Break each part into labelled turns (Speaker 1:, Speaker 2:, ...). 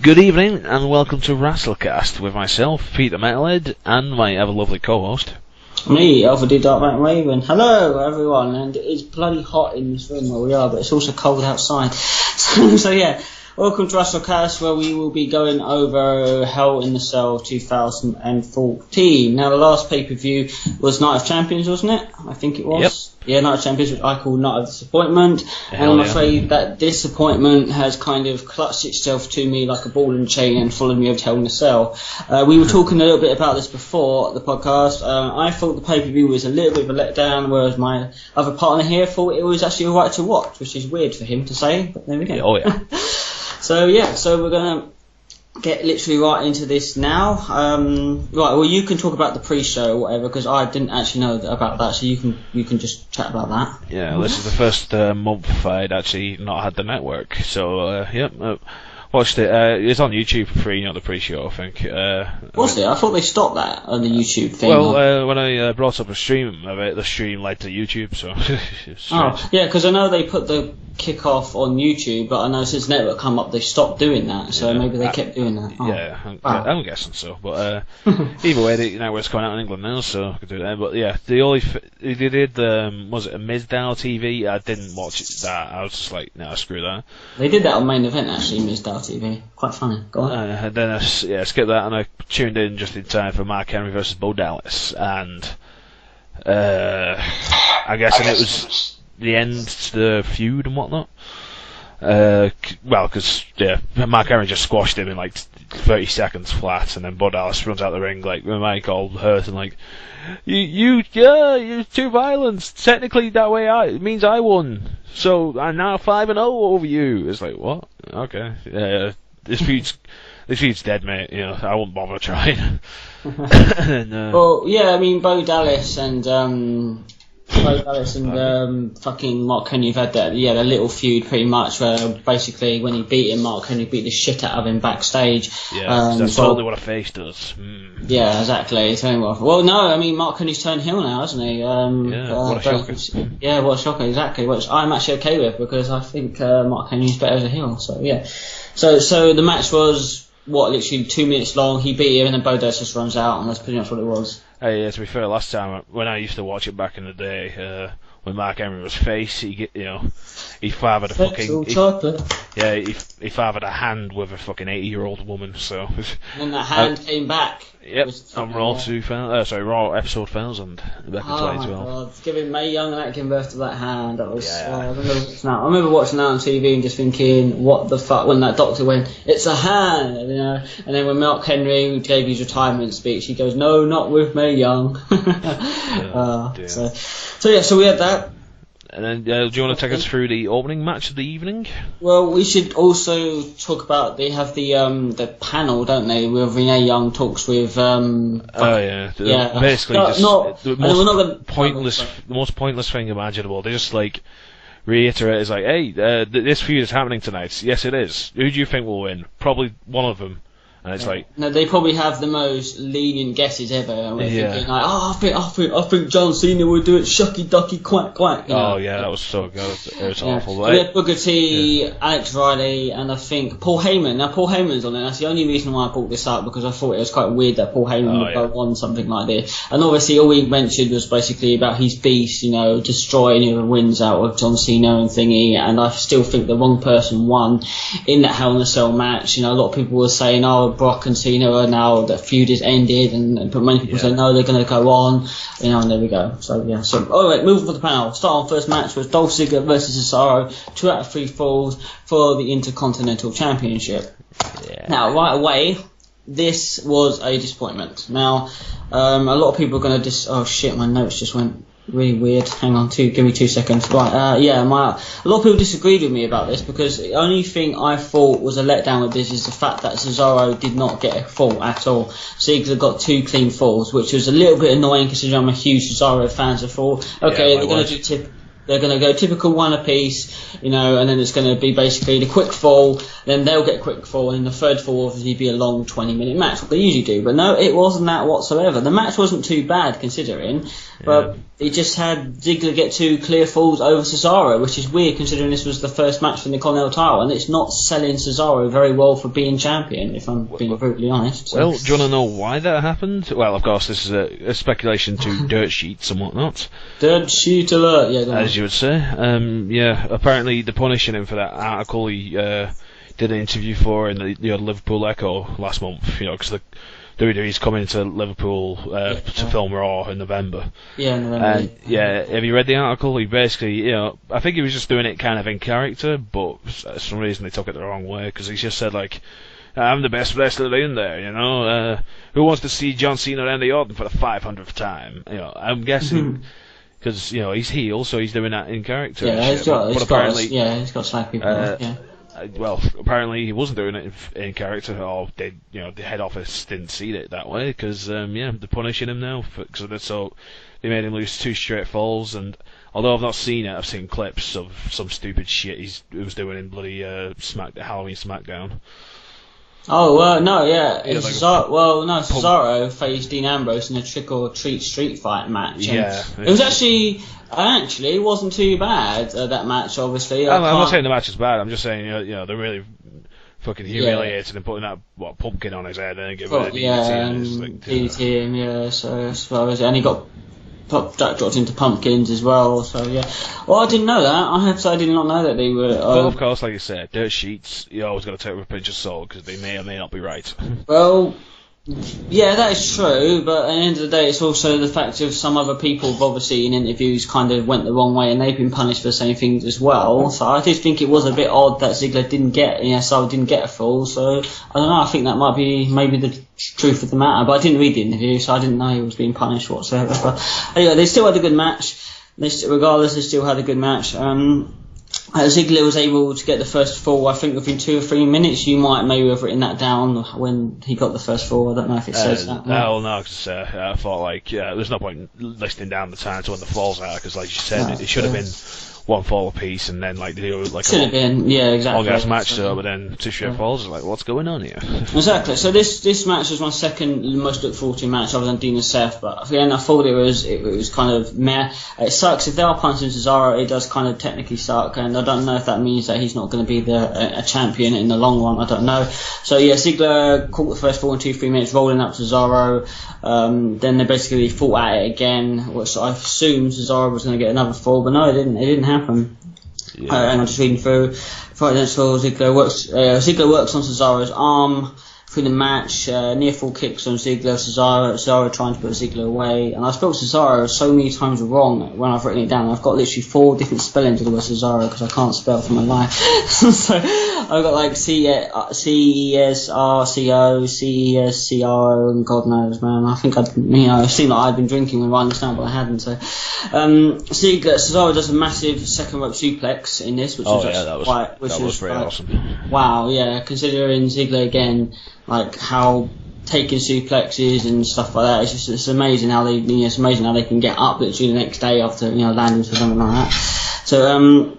Speaker 1: Good evening and welcome to Wrasslecast with myself, Peter Metalhead, and my ever lovely co-host.
Speaker 2: Me, L4DarkVampRaven. Hello everyone, and it's bloody hot in this room where we are, but it's also cold outside. So yeah, welcome to Wrasslecast, where we will be going over Hell in the Cell 2014. Now the last pay-per-view was Night of Champions, wasn't it? I think it was.
Speaker 1: Yep.
Speaker 2: Yeah, Night of Champions, which I call Night of Disappointment. And I'm afraid that disappointment has kind of clutched itself to me like a ball and chain and followed me over to Hell in the Cell. We were talking a little bit about this before the podcast. I thought the pay-per-view was a little bit of a letdown, whereas my other partner here thought it was actually alright to watch, which is weird for him to say, but there we go.
Speaker 1: Oh yeah.
Speaker 2: So we're going to get literally right into this now. Right, well, you can talk about the pre-show or whatever, because I didn't actually know about that, so you can just chat about that.
Speaker 1: Yeah, this is the first month I'd actually not had the network, so watched it. It's on YouTube for free, not the pre-show, I think.
Speaker 2: Was it? I thought they stopped that on the YouTube thing.
Speaker 1: Well, when I brought up a stream of it, the stream led to YouTube, so...
Speaker 2: Oh, yeah, because I know they put the kick-off on YouTube, but I know since network come up, they stopped doing that, so maybe they kept doing that. Oh.
Speaker 1: Yeah, I'm guessing so, but either way, the network's coming out in England now, so I could do that. But yeah, they did, was it a Mizdow TV? I didn't watch that, I was just like, no, screw that.
Speaker 2: They did that on Main Event, actually, Mizdow TV. Quite funny. Go on.
Speaker 1: And then I skipped that, and I tuned in just in time for Mark Henry versus Bo Dallas, and I guess it was the end to the feud and whatnot. Well, because Mark Henry just squashed him in like 30 seconds flat, and then Bo Dallas runs out the ring like with Mike all hurt and like, you're too violent. Technically, that way it means I won. So I'm now 5-0 over you. It's like, what? Okay, this feud's dead, mate. You know, I won't bother trying.
Speaker 2: Well, yeah, I mean, Bo Dallas and fucking Mark Henry have had that, the little feud pretty much, where basically when he beat him, Mark Henry beat the shit out of him backstage.
Speaker 1: Yeah, that's totally what a face does.
Speaker 2: Yeah, exactly. Well, no, I mean, Mark Henry's turned heel now, hasn't he?
Speaker 1: What a shocker.
Speaker 2: Yeah, what a shocker, exactly. Which I'm actually okay with, because I think Mark Henry's better as a heel, so yeah. So the match was, literally 2 minutes long. He beat him, and then Bo Dallas just runs out, and that's pretty much what it was.
Speaker 1: Yeah, to be fair, last time when I used to watch it back in the day, when Mark Henry was face, he fathered a fucking he fathered a hand with a fucking 80-year-old woman. So
Speaker 2: and that hand came back.
Speaker 1: Yep, on Raw Raw episode 1000 back in 2012.
Speaker 2: My God, giving Mae Young and that gave birth to that hand. That was. I remember watching that on TV and just thinking, what the fuck? When that doctor went, it's a hand, and then when Mark Henry gave his retirement speech, he goes, no, not with Mae Young. So we had that.
Speaker 1: And then, do you want to take us through the opening match of the evening?
Speaker 2: Well, we should also talk about, they have the panel, don't they, where Renee Young talks with...
Speaker 1: Basically, the most pointless thing imaginable. They just, like, reiterate, is like, hey, this feud is happening tonight. Yes, it is. Who do you think will win? Probably one of them. And it's like,
Speaker 2: no, they probably have the most lenient guesses ever. And we're thinking like, I think John Cena would do it. Shucky ducky quack quack.
Speaker 1: That was so good. It was awful.
Speaker 2: We had Booker T, Alex Riley, and I think Paul Heyman. Now Paul Heyman's on it. That's the only reason why I brought this up, because I thought it was quite weird that Paul Heyman would go on something like this. And obviously, all he mentioned was basically about his beast, destroying whoever wins out of John Cena and thingy. And I still think the wrong person won in that Hell in a Cell match. A lot of people were saying, Brock and Cena are now, the feud is ended, but many people say no, they're going to go on, and there we go. So moving for the panel. Start on first match was Dolph Ziggler versus Cesaro, 2 out of 3 falls for the Intercontinental Championship. Yeah. Now, right away, this was a disappointment. Now, a lot of people are going to oh shit, my notes just went really weird. Hang on, give me 2 seconds. Right, a lot of people disagreed with me about this, because the only thing I thought was a letdown with this is the fact that Cesaro did not get a fall at all. Ziggler got 2 clean falls, which was a little bit annoying considering I'm a huge Cesaro fan. So I thought, they're going to do They're going to go typical one apiece, and then it's going to be basically the quick fall, then they'll get a quick fall, and the third fall will obviously be a long 20-minute match, what they usually do. But no, it wasn't that whatsoever. The match wasn't too bad considering, but it just had Ziggler get 2 clear falls over Cesaro, which is weird considering this was the first match for the Continental title, and it's not selling Cesaro very well for being champion, if I'm being brutally honest. So.
Speaker 1: Well, do you want to know why that happened? Well, of course, this is a speculation to dirt sheets and whatnot.
Speaker 2: Dirt sheet alert, yeah.
Speaker 1: As you would say. Apparently they're punishing him for that article he did an interview for in the Liverpool Echo last month, because the WWE's coming to Liverpool to film Raw in November.
Speaker 2: Yeah, November.
Speaker 1: And have you read the article? He basically, I think he was just doing it kind of in character, but for some reason they took it the wrong way, because he just said, like, I'm the best wrestler in there, who wants to see John Cena and Randy Orton for the 500th time? I'm guessing, because, he's heel, so he's doing that in character.
Speaker 2: Yeah, he's got to slag people off, yeah.
Speaker 1: Well, apparently he wasn't doing it in character, or the head office didn't see it that way, because they're punishing him now. So they made him lose 2 straight falls, and although I've not seen it, I've seen clips of some stupid shit he was doing in bloody Halloween SmackDown.
Speaker 2: Oh, no, yeah. Cesaro faced Dean Ambrose in a trick-or-treat street fight match.
Speaker 1: Yeah.
Speaker 2: It was actually it wasn't too bad, that match, obviously.
Speaker 1: I'm not saying the match is bad, I'm just saying, they're really fucking humiliated and putting that, pumpkin on his head and giving it a DDT.
Speaker 2: Yeah, and DDT him, yeah, so I suppose. And he got Jack dropped into pumpkins as well, so yeah. Well, I didn't know that. I have to say I did not know that they were.
Speaker 1: Well, of course, like you said, dirt sheets, you always got to take with a pinch of salt, because they may or may not be right.
Speaker 2: Well, yeah, that is true, but at the end of the day, it's also the fact of some other people have obviously in interviews kind of went the wrong way, and they've been punished for the same things as well. So I did think it was a bit odd that Ziggler didn't get a fall. So I don't know. I think that might be maybe the truth of the matter, but I didn't read the interview, so I didn't know he was being punished whatsoever. But anyway, they still had a good match. Regardless, they still had a good match. Ziggler was able to get the first fall, I think, within 2 or 3 minutes. You might maybe have written that down when he got the first fall. I don't know if it says that.
Speaker 1: No, because I thought, there's no point listing down the time to when the falls are, because, like you said, it should have been 1 fall apiece, and then, they do,
Speaker 2: should have been, yeah, exactly.
Speaker 1: All match to it, but then 2 straight falls, what's going on here?
Speaker 2: Exactly. So this match was my second most looked forward to match other than Dean and Seth, but again, I thought it was kind of meh. It sucks if they are punishing Cesaro. It does kind of technically suck, and I don't know if that means that he's not going to be a champion in the long run. I don't know. So yeah, Ziggler caught the first fall in 2-3 minutes, rolling up Cesaro. Then they basically fought at it again, which I assumed Cesaro was going to get another fall, but no, it didn't. It didn't happen. And I'm just reading through. Friday Night Raw, Ziggler works on Cesaro's arm through the match. Near fall kicks on Ziggler. Cesaro trying to put Ziggler away. And I spelled Cesaro so many times wrong when I've written it down. I've got literally 4 different spellings of the word Cesaro because I can't spell for my life. So I've got C-E-S-R-C-O, C-E-S-C-R-O, and God knows, man. I think it seemed like I'd been drinking when writing this down, but I hadn't. So Cesaro does a massive second rope suplex in this, which was pretty awesome. Wow, yeah, considering Ziggler again, how taking suplexes and stuff like that, it's amazing how they can get up literally the next day after landing for something like that. So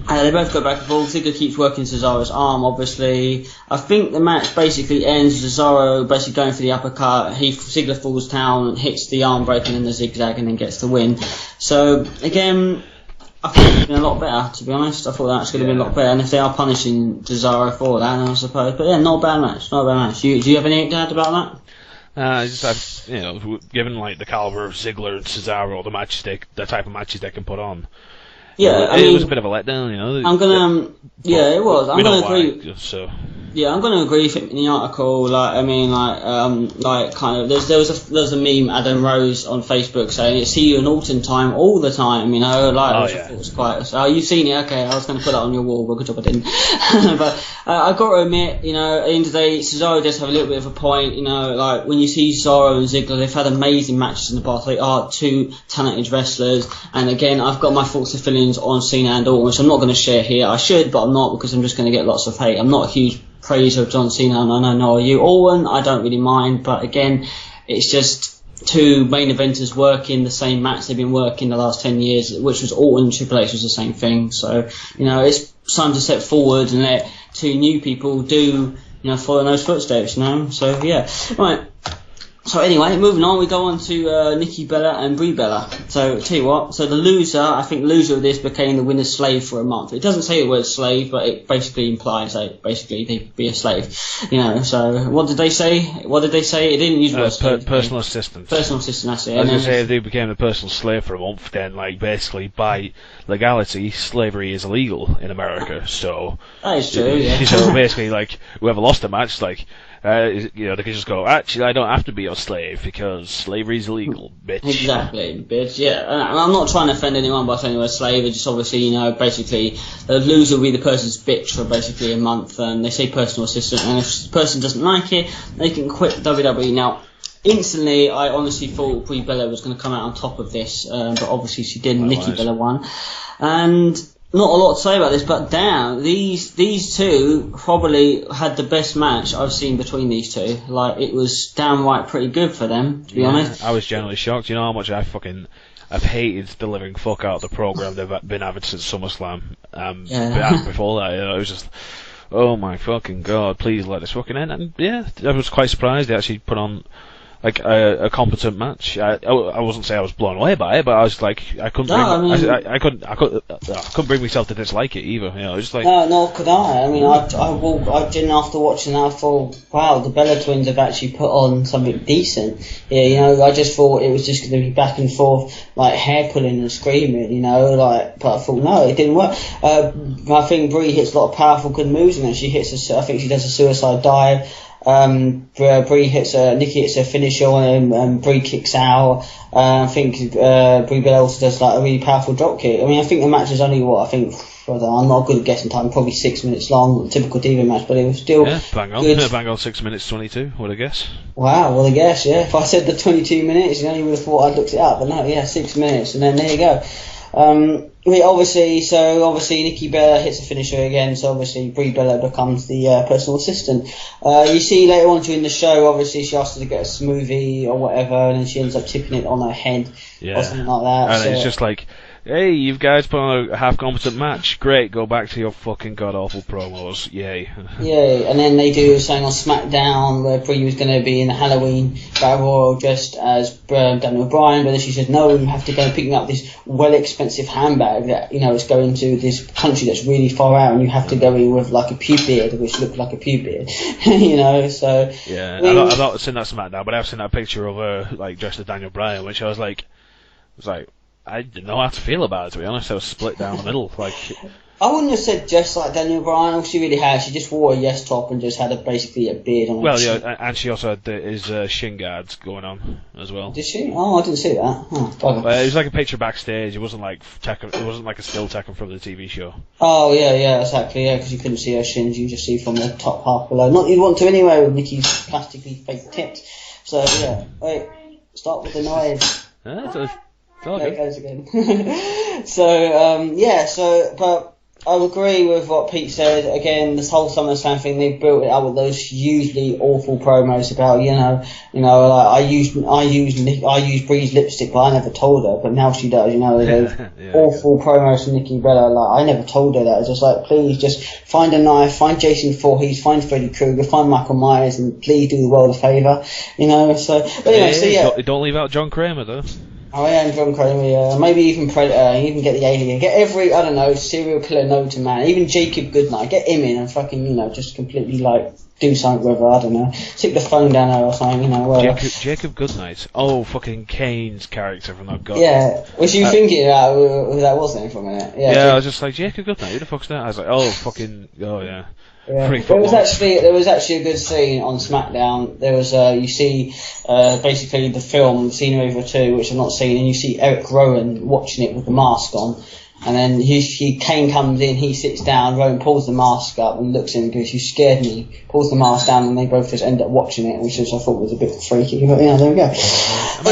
Speaker 2: they both go back and forth. Ziggler keeps working Cesaro's arm, obviously. I think the match basically ends with Cesaro basically going for the uppercut. Ziggler falls down, hits the arm breaking in the zigzag, and then gets the win. So again, I thought it would have been a lot better, to be honest. I thought that could have been a lot better, and if they are punishing Cesaro for that, I suppose. But yeah, not a bad match. Do you have anything to add about
Speaker 1: that? Given the caliber of Ziggler and Cesaro, the type of matches they can put on.
Speaker 2: Yeah,
Speaker 1: it was a bit of a letdown,
Speaker 2: I'm gonna, it was. I'm gonna agree. Yeah, I'm gonna agree with him in the article. There was a meme, Adam Rose on Facebook saying it's see you in Orton time all the time. Which I thought was quite. Oh, you've seen it? Okay, I was gonna put that on your wall, but good job I didn't. But I've got to admit, at the end of the day, Cesaro does have a little bit of a point. When you see Cesaro and Ziggler, they've had amazing matches in the past. They are 2 talented wrestlers, and again, I've got my thoughts and feelings on Cena and Orton, which I'm not going to share here. I should, but I'm not, because I'm just going to get lots of hate. I'm not a huge praiser of John Cena, and I know nor are you. Orton, I don't really mind, but again, it's just 2 main eventers working the same match they've been working the last 10 years, which was Orton and Triple H was the same thing. So, it's time to step forward and let to new people do, follow in those footsteps, So, yeah. Right. So anyway, moving on, we go on to Nikki Bella and Brie Bella. So, tell you what, so the loser of this became the winner's slave for a month. It doesn't say the word slave, but it basically implies that basically they'd be a slave. So what did they say? It didn't use the word slave.
Speaker 1: Personal assistant.
Speaker 2: Personal assistant, that's it.
Speaker 1: I was going to say, if they became a personal slave for a month, then, basically, by legality, slavery is illegal in America, so...
Speaker 2: That is true, yeah.
Speaker 1: So, basically, whoever lost a match, they could just go, actually, I don't have to be your slave because slavery is illegal, bitch.
Speaker 2: Exactly, bitch, yeah. And I'm not trying to offend anyone by saying we're slave, it's just obviously, basically, the loser will be the person's bitch for basically a month, and they say personal assistant, and if the person doesn't like it, they can quit WWE. Now, instantly, I honestly thought Brie Bella was going to come out on top of this, but obviously she didn't. Nikki Bella won. And not a lot to say about this, but damn, these two probably had the best match I've seen between these two. It was downright pretty good for them, to be honest.
Speaker 1: I was genuinely shocked. You know how much I've hated the living fuck out of the program they've been having since SummerSlam. Before that, it was just, oh my fucking god, please let this fucking end. And yeah, I was quite surprised they actually put on a competent match. I wouldn't say I was blown away by it, but I was I couldn't bring myself to dislike it either.
Speaker 2: No, nor could I. I mean, I didn't after watching that. I thought, wow, the Bella Twins have actually put on something decent. Yeah, I just thought it was just going to be back and forth, hair pulling and screaming, but I thought no, it didn't work. I think Brie hits a lot of powerful, good moves, and then I think she does a suicide dive. Nikki hits a finisher and Brie kicks out. I think Brie Bella also does a really powerful drop kick. I mean, I think the match is only I'm not good at guessing time, probably 6 minutes long, typical Diva match, but it was still
Speaker 1: bang on.
Speaker 2: good.
Speaker 1: Bang on, 6 minutes 22, would I guess.
Speaker 2: Wow, well I guess, yeah. If I said the 22 minutes, you would have thought I'd looked it up, but no, yeah, 6 minutes, and then there you go. Obviously Nikki Bella hits a finisher again, so obviously Brie Bella becomes the personal assistant. You see later on during the show, obviously she asks her to get a smoothie or whatever, and then she ends up tipping it on her head or something like that.
Speaker 1: And it's just hey, you guys put on a half-competent match. Great, go back to your fucking god-awful promos. Yay.
Speaker 2: Yay. And then they do something on SmackDown where Brie was going to be in the Halloween Battle Royal dressed as Daniel Bryan, but then she said, no, you have to go picking up this well-expensive handbag that, is going to this country that's really far out, and you have to go in with a pube beard, which looked like a pube beard. So...
Speaker 1: Yeah, I've not seen that SmackDown, but I've seen that picture of her, dressed as Daniel Bryan, which I was like... I didn't know how to feel about it, to be honest. I was split down the middle.
Speaker 2: I wouldn't have said just like Daniel Bryan. All she really had, she just wore a yes top and just had basically a beard on her.
Speaker 1: Well, yeah, and she also had his shin guards going on as well.
Speaker 2: Did she? Oh, I didn't see that. Oh,
Speaker 1: it was like a picture backstage. It wasn't it wasn't like a still taken from the TV show.
Speaker 2: Oh yeah, exactly. Yeah, because you couldn't see her shins. You just see from the top half below. Not you'd want to anyway with Nikki's plastically fake tits. So yeah, wait, start with the noise. There it goes again. But I agree with what Pete said. Again, this whole SummerSlam thing, they built it up with those hugely awful promos about, I used Brie's lipstick, but I never told her, but now she does, those awful promos from Nikki Bella, I never told her that. It's just please just find a knife, find Jason Voorhees, find Freddy Krueger, find Michael Myers, and please do the world a favour,
Speaker 1: Don't leave out John Kramer, though.
Speaker 2: Oh yeah, and John Kramer, maybe even Predator, even get the Alien, get every, serial killer known to man, even Jacob Goodnight, get him in and fucking, just completely, do something with her, I don't know, stick the phone down her or something, whatever.
Speaker 1: Jacob Goodnight? Oh, fucking Kane's character from that god.
Speaker 2: Yeah, was you thinking that was him for a minute?
Speaker 1: Yeah, I was just Jacob Goodnight, who the fuck's that? I was yeah.
Speaker 2: Yeah. There was actually a good scene on SmackDown. There was you see basically the film Cena Over 2, which I've not seen, and you see Eric Rowan watching it with the mask on, and then Kane comes in, he sits down, Rowan pulls the mask up and looks at him and goes, "You scared me," pulls the mask down, and they both just end up watching it, which I thought was a bit freaky, but there we go.
Speaker 1: I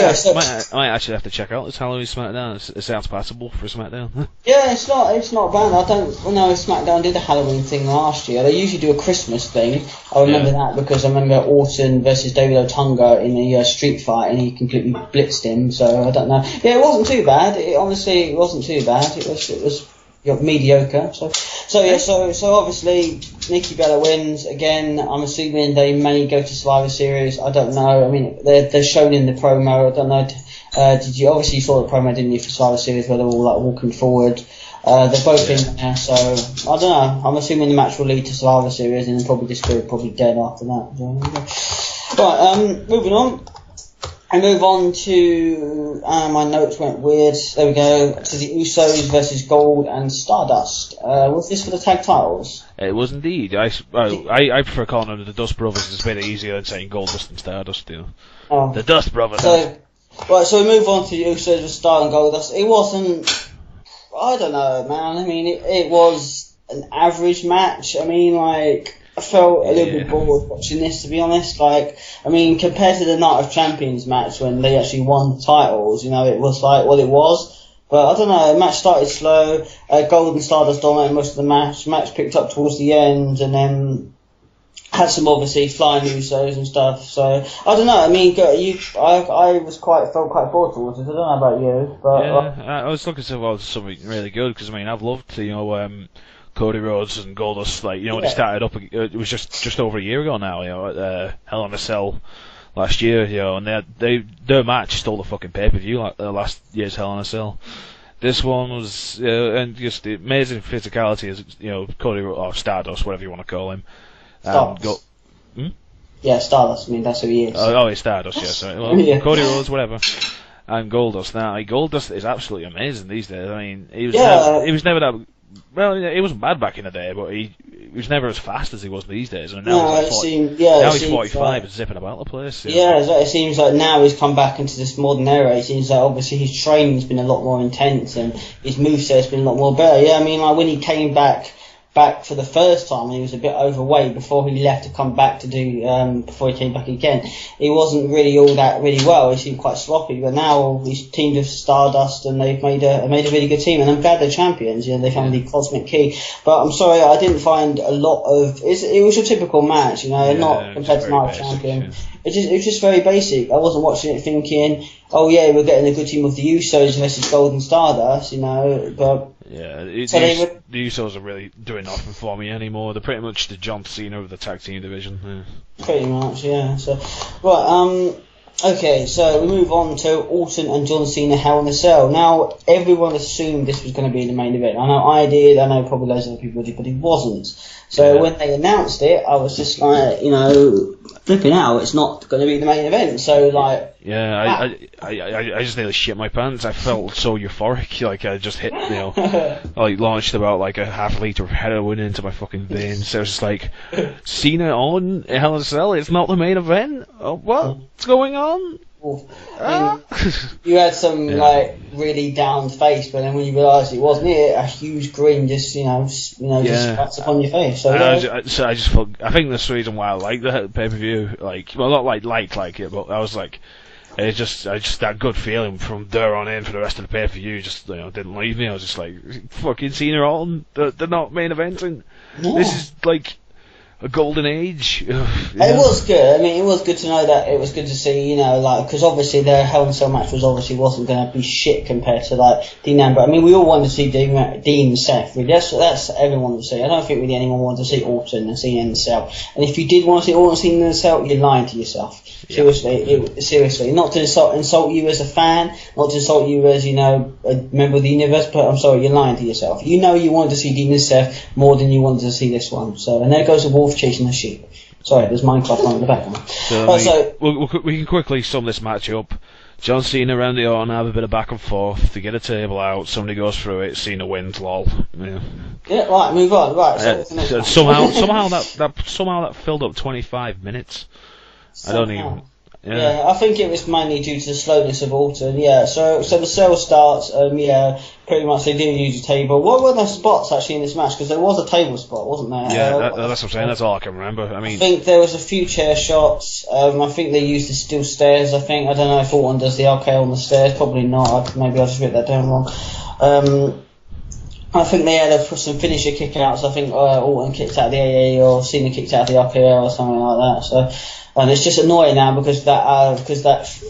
Speaker 1: might actually have to check out this Halloween SmackDown. It sounds passable for SmackDown.
Speaker 2: Yeah, it's not bad. I don't know if SmackDown did a Halloween thing last year. They usually do a Christmas thing. I remember that because I remember Orton versus David Otunga in the street fight, and he completely blitzed him. So I don't know. Yeah, it wasn't too bad. It honestly wasn't too bad. It was mediocre. So obviously Nikki Bella wins again. I'm assuming they may go to Survivor Series. I don't know. I mean, they're shown in the promo. I don't know. Did you obviously saw the promo, didn't you, for Survivor Series where they're all like walking forward? They're both in there, so I don't know. I'm assuming the match will lead to Survivor Series, and then probably this group probably dead after that. So, right, moving on. I move on to my notes went weird. There we go. To the Usos versus Gold and Stardust. Was this for the tag titles?
Speaker 1: It was indeed. I prefer calling them the Dust Brothers. It's a bit easier than saying Goldust and Stardust. You know. Oh. The Dust Brothers.
Speaker 2: So we move on to the Usos versus Stardust and Goldust. It wasn't. I don't know, man. I mean, it was an average match. I mean, like, I felt a little bit bored watching this, to be honest. Like, I mean, compared to the Night of Champions match when they actually won the titles, you know, it was like what it was. But I don't know, the match started slow. Gold and Stardust dominated most of the match. The match picked up towards the end, and then had some obviously flying Usos and stuff. So I don't know. I mean, I felt quite bored towards it. I don't know about you, but
Speaker 1: I was looking for something really good because I mean I've loved Cody Rhodes and Goldust. Like they started up. It was just over a year ago now. At Hell in a Cell last year. And their match stole the fucking pay-per-view like last year's Hell in a Cell. This one was and just the amazing physicality as Cody or Stardust, whatever you want to call him.
Speaker 2: Stardust. Yeah, Stardust. I mean, that's who he is.
Speaker 1: Oh, it's Stardust. Yeah, sorry. Well, Cody Rhodes, whatever, and Goldust. Now, Goldust is absolutely amazing these days. I mean, he was never that. Well, he wasn't bad back in the day, but he was never as fast as he was these days. And now he's 45 and zipping about the place.
Speaker 2: Yeah, it seems like now he's come back into this modern era. It seems like obviously his training's been a lot more intense and his moveset's been a lot more better. Yeah, I mean, like when he came back for the first time, he was a bit overweight before he left to come back to do before he came back again. He wasn't really all that really well. He seemed quite sloppy, but now he's teamed with Stardust and they've made a really good team. And I'm glad they're champions. They found the cosmic key. But I'm sorry, I didn't find a lot of. It was a typical match, not compared to Night of Champion. It was just very basic. I wasn't watching it thinking, oh yeah, we're getting a good team with the Usos versus Gold and Stardust, but.
Speaker 1: Yeah, the Usos are really doing nothing for me anymore. They're pretty much the John Cena of the tag team division. Yeah.
Speaker 2: Pretty much, yeah. So, right, okay, so we move on to Orton and John Cena Hell in a Cell. Now, everyone assumed this was going to be the main event. I know I did, I know probably loads of other people did, but it wasn't. So when they announced it, I was just like, flipping out, it's not going to be the main event. So, like...
Speaker 1: Yeah, I just nearly shit my pants. I felt so euphoric, like I just hit, launched about like a half litre of heroin into my fucking veins. So I was just like, Cena on Hell in a Cell, it's not the main event? Oh, what's going on?
Speaker 2: You had some really down face, but then when you realised it wasn't a huge grin just just spat upon your face. So
Speaker 1: I just felt. I think that's the reason why I like the pay per view. Not like it, but I was like, I just that good feeling from there on in for the rest of the pay per view just didn't leave me. I was just like, fucking Cena on, they're not main eventing. Yeah. This is like a golden age.
Speaker 2: It was good. I mean, it was good to know that. It was good to see, because obviously their Hell in a Cell match wasn't going to be shit compared to Dean Ambrose. I mean, we all wanted to see Dean and Seth. Really. That's everyone wanted to see. I don't think really anyone wanted to see Orton and Cena in the Cell. And if you did want to see Orton and Cena in the Cell, you're lying to yourself. Yeah. Seriously, not to insult you as a fan, not to insult you as a member of the universe, but I'm sorry, you're lying to yourself. You wanted to see Dean and Seth more than you wanted to see this one. So, and there goes the wolf chasing the sheep. Sorry, there's Minecraft on in the background.
Speaker 1: So we can quickly sum this match up. John Cena around the Orton have a bit of back and forth. They get a table out. Somebody goes through it. Cena wins. Lol.
Speaker 2: Yeah. Right. Move on. Right. So
Speaker 1: somehow that filled up 25 minutes. I don't even.
Speaker 2: Yeah, I think it was mainly due to the slowness of Orton. Yeah, so the cell starts. Pretty much they didn't use a table. What were the spots actually in this match? Because there was a table spot, wasn't there?
Speaker 1: Yeah, that's what I'm saying. That's all I can remember. I
Speaker 2: think there was a few chair shots. I think they used the steel stairs. I don't know if Orton does the RKO on the stairs. Probably not. Maybe I just wrote that down wrong. I think they had some finisher kick outs. I think Orton kicked out the AA or Cena kicked out the RKO or something like that. So. And it's just annoying now because that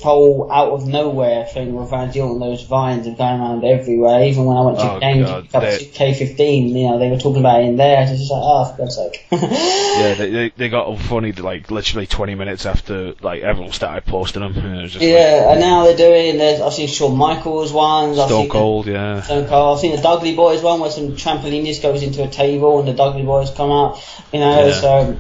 Speaker 2: whole out of nowhere thing with Randy Orton, those vines are going around everywhere. Even when I went to game to pick up K15, you know, they were talking about it in there. It's just like, oh, for God's sake.
Speaker 1: Yeah, they got all funny like literally 20 minutes after like everyone started posting them. And
Speaker 2: and now they're doing. I've seen Shawn Michaels ones.
Speaker 1: Stone Cold.
Speaker 2: I've seen the Dudley Boys one where some trampolinist goes into a table and the Dudley Boys come out. You know, so.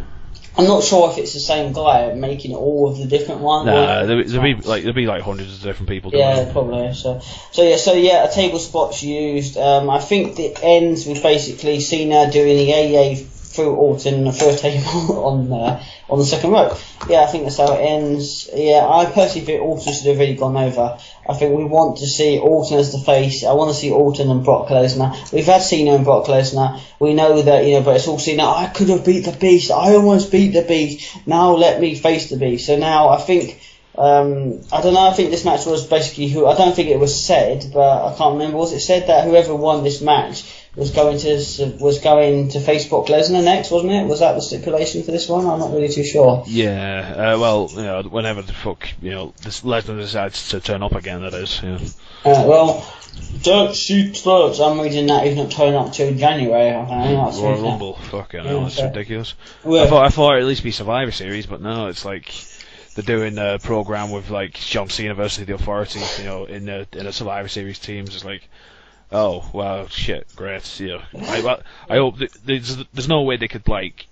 Speaker 2: I'm not sure if it's the same guy making all of the different ones.
Speaker 1: Nah, there'll be like hundreds of different people doing it.
Speaker 2: Probably. So a table spot's used. I think it ends with basically Cena doing the AA through Orton through a table on the second rope. Yeah, I think that's how it ends. Yeah, I personally think Orton should have really gone over. I think we want to see Orton as the face. I want to see Orton and Brock Lesnar. We've had Cena and Brock Lesnar. We know that, you know, but it's all Cena. I could have beat the Beast. I almost beat the Beast. Now let me face the Beast. So now I think, I don't know, I think this match was basically I don't think it was said, but I can't remember. Was it said that whoever won this match was going to face Brock Lesnar next, wasn't it? Was that the stipulation for this one? I'm not really too sure.
Speaker 1: Yeah, well, you know, whenever the fuck, you know, this Lesnar decides to turn up again, that is, yeah.
Speaker 2: Well, don't shoot first. I'm reading that he's not turning up till January.
Speaker 1: Royal Rumble, fucking hell, that's ridiculous. Well, I thought it'd at least be Survivor Series, but no, it's like they're doing a program with like John Cena versus the Authority, you know, in a Survivor Series team. Just like, oh well, shit, great. Yeah, I hope there's no way they could like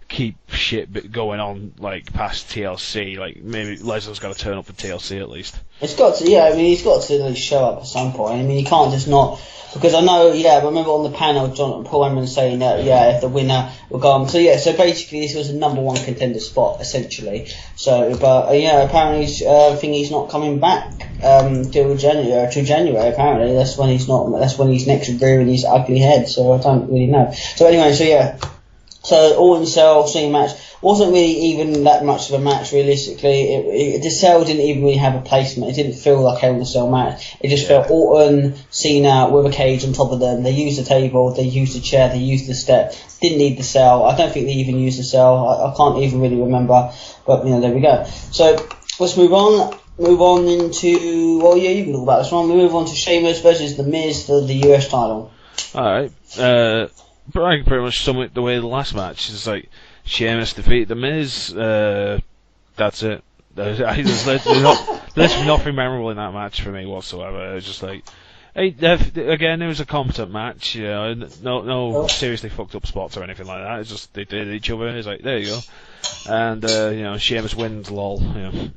Speaker 1: keep shit going on like past TLC. Like maybe Lesnar's got to turn up for TLC at least.
Speaker 2: It's got to, yeah. I mean, he's got to at least show up at some point. I mean, he can't just not. Because I know, yeah, I remember on the panel, Paul Heyman saying that, yeah, if the winner will go on. So, yeah, so basically this was a number one contender spot, essentially. So, but, yeah, apparently, I think he's not coming back till January, apparently. That's when he's next rearing his ugly head, so I don't really know. So, anyway, so, yeah. So, All in Cell, same match. Wasn't really even that much of a match, realistically. The Cell didn't even really have a placement. It didn't feel like a Hell in a Cell match. It just felt Orton, Cena with a cage on top of them. They used the table, they used the chair, they used the step. Didn't need the Cell. I don't think they even used the Cell. I can't even really remember. But, you know, there we go. So, let's move on. Move on into... Well, yeah, you can talk about this one. We move on to Sheamus versus The Miz for the US title.
Speaker 1: Alright. Pretty much sum it the way the last match is like Sheamus defeated The Miz. That's it. There's nothing memorable in that match for me whatsoever. It was just like, hey, again, it was a competent match. You know, no seriously fucked up spots or anything like that. It's just they did each other. It's like, there you go. And you know, Sheamus wins, lol. You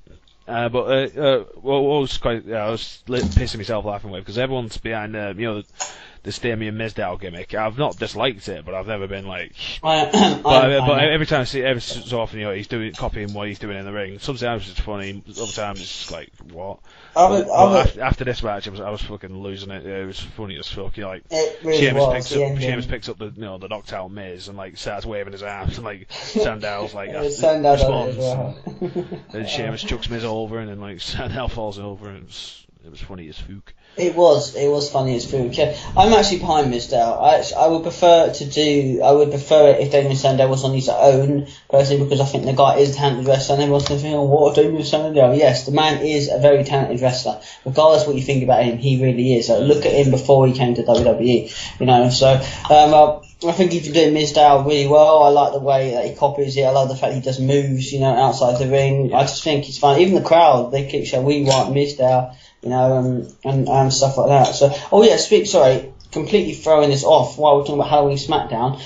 Speaker 1: know. But what was quite, I was pissing myself laughing with because everyone's behind you know, this Damien Mizdow gimmick. I've not disliked it, but I've never been like. But every time I see it, every so often, you know, he's copying what he's doing in the ring. Sometimes it's funny, other times it's just like, what? After this match, I was fucking losing it. It was funny as fuck. You know, like Sheamus picks up the knocked out Miz and like starts waving his arms and like Sandal's like responds. Then Sheamus chucks Miz over and then like Sandal falls over and it was funny as fuck.
Speaker 2: It was funny as fuck. Yeah, I'm actually behind Mizdow. I would prefer it if Damien Sandow was on his own, personally, because I think the guy is a talented wrestler and everyone's going to think, oh, what, Damien Sandow? Yes, the man is a very talented wrestler. Regardless of what you think about him, he really is. Look at him before he came to WWE, you know, so, I think he's doing Mizdow really well. I like the way that he copies it. I love the fact he does moves, you know, outside the ring. I just think it's fun. Even the crowd, they keep saying, we want Mizdow, you know, and stuff like that. So, oh yeah, completely throwing this off while we're talking about Halloween SmackDown.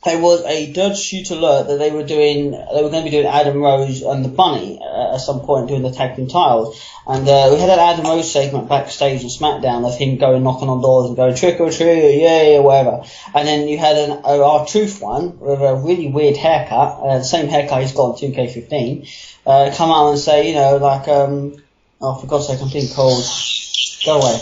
Speaker 2: There was a Dud Shoot alert that they were going to be doing Adam Rose and the Bunny at some point doing the tag team titles. And we had an Adam Rose segment backstage on SmackDown of him going knocking on doors and going trick or treat, yeah, whatever. And then you had an R-Truth one with a really weird haircut, the same haircut he's got on 2K15, come out and say, you know, like, oh, for God's sake, I'm being cold. Go away.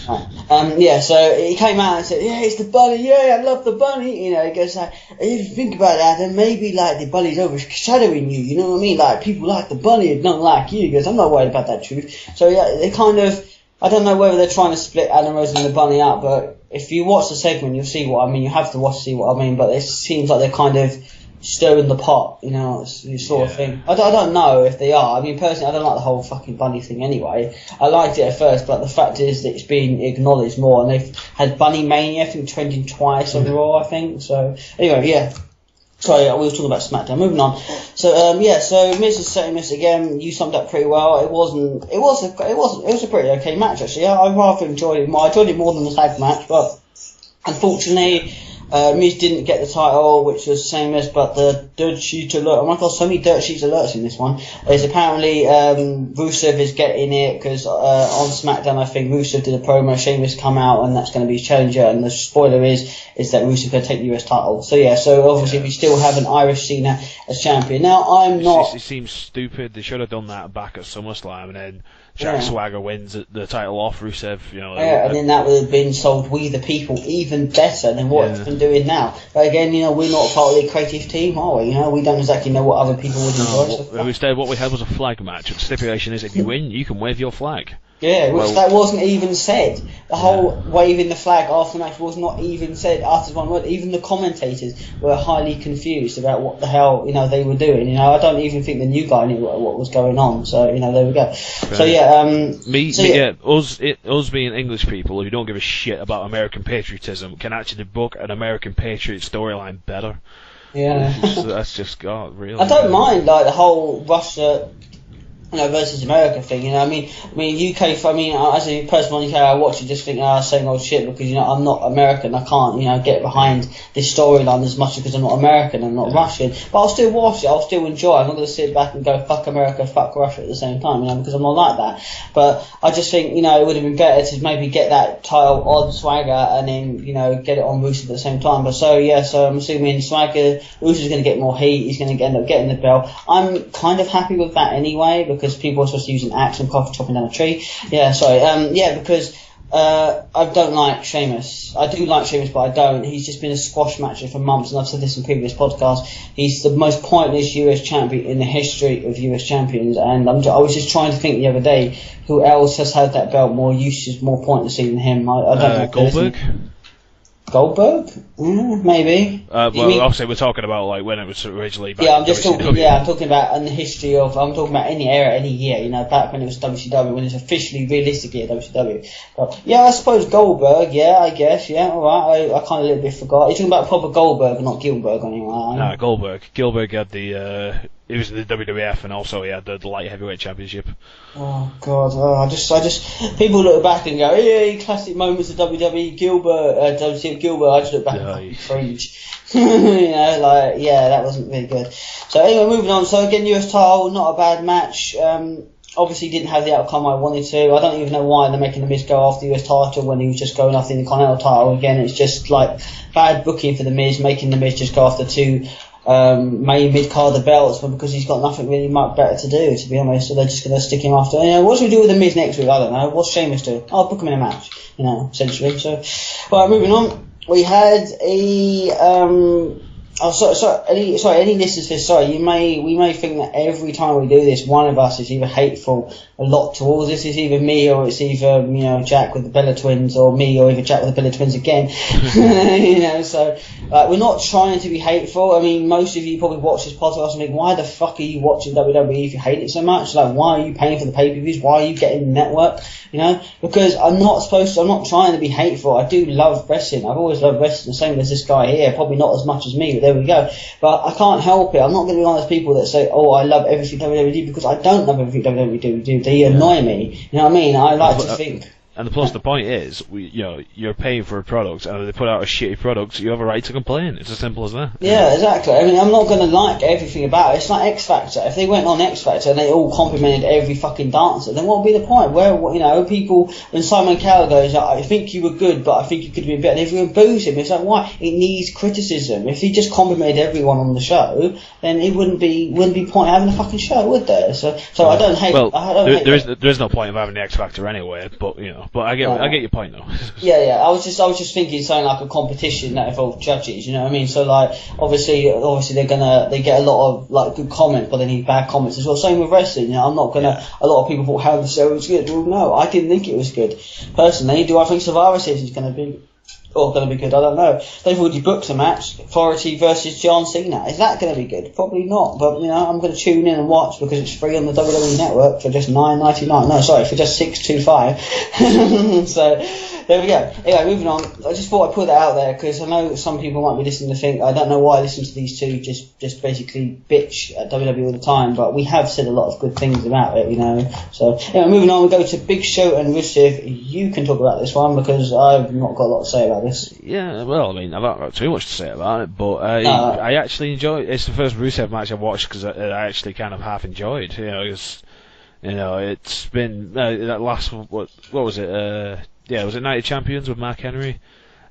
Speaker 2: Right. Yeah, so he came out and said, yeah, it's the Bunny, yeah, I love the Bunny, you know, he goes like, if you think about that, then maybe, like, the Bunny's overshadowing you, you know what I mean, like, people like the Bunny and don't like you. He goes, I'm not worried about that truth. So, yeah, they kind of, I don't know whether they're trying to split Adam Rose and the Bunny up, but if you watch the segment, you'll see what I mean. You have to watch to see what I mean, but it seems like they're kind of stirring the pot, you know, sort of thing. I don't know if they are. I mean, personally, I don't like the whole fucking bunny thing anyway. I liked it at first, but the fact is that it's been acknowledged more, and they've had Bunny Mania, I think, trending twice on Raw, I think. So anyway, yeah. Sorry, we were talking about SmackDown. Moving on. So so Miz and Sheamus again. You summed up pretty well. It was a pretty okay match actually. I rather enjoyed it more. I enjoyed it more than the tag match, but unfortunately, Miz didn't get the title, which was Sheamus, but the dirt sheet alert. Oh my god, so many dirt sheets alerts in this one. Is apparently Rusev is getting it because on SmackDown, I think Rusev did a promo. Sheamus come out, and that's going to be his challenger. And the spoiler is that Rusev going to take the US title. So yeah, so obviously we still have an Irish Cena as champion. Now I'm not.
Speaker 1: It seems stupid. They should have done that back at SummerSlam, and then Jack Swagger wins the title off Rusev. You know.
Speaker 2: Yeah, and then that would have been sold We the People even better than what it's been doing now. But again, you know, we're not part of the creative team, are we? You know, we don't exactly know what other people would enjoy.
Speaker 1: Instead, what we had was a flag match. The stipulation is if you win, you can wave your flag.
Speaker 2: Yeah, which that wasn't even said. The whole waving the flag after the match was not even said after one word. Even the commentators were highly confused about what the hell, you know, they were doing. You know, I don't even think the new guy knew what was going on. So, you know, there we go. Right. So yeah,
Speaker 1: us being English people who don't give a shit about American patriotism can actually book an American Patriot storyline better.
Speaker 2: Yeah,
Speaker 1: that's just really.
Speaker 2: I don't mind like the whole Russia, you know, versus America thing, you know. I mean, UK. As a person from UK, I watch it, just think, same old shit, because you know I'm not American. I can't, you know, get behind this storyline as much because I'm not American. I'm not Russian, but I'll still watch it. I'll still enjoy it. I'm not going to sit back and go fuck America, fuck Russia at the same time, you know, because I'm not like that. But I just think, you know, it would have been better to maybe get that title on Swagger and then, you know, get it on Rusev at the same time. But so I'm assuming Swagger, Rusev's going to get more heat. He's going to end up getting the belt. I'm kind of happy with that anyway, because people are supposed to use an axe and coffee chopping down a tree. Because I don't like Sheamus. I do like Sheamus, but I don't. He's just been a squash matcher for months, and I've said this in previous podcasts. He's the most pointless US champion in the history of US champions, and I was just trying to think the other day who else has had that belt more uses, more pointlessly than him. I don't know.
Speaker 1: Goldberg?
Speaker 2: Goldberg? Maybe.
Speaker 1: Obviously we're talking about like when it was originally back
Speaker 2: I'm talking about in the history of, I'm talking about any era, any year, you know, back when it was WCW, when it's officially, realistically at WCW. But, yeah, I suppose Goldberg, I guess, alright, I kind of a little bit forgot. You're talking about proper Goldberg, not Gilbert anymore.
Speaker 1: No, Goldberg. Gilbert had he was in the WWF, and also he had the light heavyweight championship.
Speaker 2: Oh God! I just people look back and go, "Yeah, classic moments of WWE." Gilbert. I just look back and cringe. You know, that wasn't really good. So anyway, moving on. So again, US title, not a bad match. Obviously didn't have the outcome I wanted to. I don't even know why they're making the Miz go after the US title when he was just going after the Continental title again. It's just like bad booking for the Miz, making the Miz just go after two main mid-carder belts, but because he's got nothing really much better to do, to be honest, so they're just going to stick him after. You know, what should we do with the Miz next week? I don't know. What's Sheamus do? I'll book him in a match, you know, essentially. So, right, moving on. We had a any listeners to this, we may think that every time we do this, one of us is either hateful a lot towards this. It's either me, or it's either, you know, Jack with the Bella Twins, or me, or either Jack with the Bella Twins again. You know, so we're not trying to be hateful. I mean, most of you probably watch this podcast and think, why the fuck are you watching WWE if you hate it so much? Like, why are you paying for the pay-per-views? Why are you getting the network? You know, because I'm not trying to be hateful. I do love wrestling. I've always loved wrestling, the same as this guy here. Probably not as much as me, but there we go. But I can't help it. I'm not going to be one of those people that say, oh, I love everything WWE do, because I don't love everything WWE do. They annoy me. You know what I mean? I like to think.
Speaker 1: And plus, the point is, you're paying for a product, and if they put out a shitty product, you have a right to complain. It's as simple as that.
Speaker 2: Yeah, exactly. I mean, I'm not going to like everything about it. It's like X Factor. If they went on X Factor and they all complimented every fucking dancer, then what would be the point? Where, you know, people, when Simon Cowell goes, I think you were good, but I think you could have been better, and everyone boos him. It's like, why? It needs criticism. If he just complimented everyone on the show, then it wouldn't be point having a fucking show, would there? So I don't hate.
Speaker 1: Well, there is no point of having the X Factor anyway. But you know, I get your point though.
Speaker 2: Yeah. I was just thinking something like a competition that involved judges. You know what I mean? So like, obviously they get a lot of like good comments, but they need bad comments as well. Same with wrestling. You know, I'm not gonna. A lot of people thought how the show was good. Well, no, I didn't think it was good personally. Do I think Survivor Series is gonna be going to be good? I don't know. They've already booked a match, Authority versus John Cena. Is that going to be good? Probably not. But I'm going to tune in and watch because it's free on the WWE Network for just $9.99. No, sorry, for just $6.25. So there we go. Anyway, moving on. I just thought I'd put that out there because I know some people might be listening to think I don't know why I listen to these two just basically bitch at WWE all the time, but we have said a lot of good things about it, So anyway, moving on, we go to Big Show and Rusev. You can talk about this one because I've not got a lot to say about this.
Speaker 1: Yeah, well, I mean, I've not got too much to say about it, but I actually enjoy it. It's the first Rusev match I've watched because I actually kind of half enjoyed. It's been that last what was it? Was it Night of Champions with Mark Henry?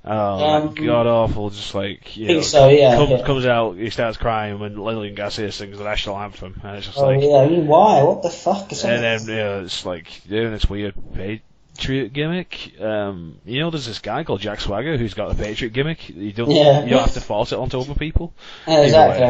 Speaker 1: Oh, god awful! Just like comes out, he starts crying when Lillian Garcia sings the national anthem, and it's just
Speaker 2: why? What the fuck?
Speaker 1: And then it's like doing this weird Patriot gimmick. There's this guy called Jack Swagger who's got a Patriot gimmick. You don't have to force it onto other people.
Speaker 2: Exactly.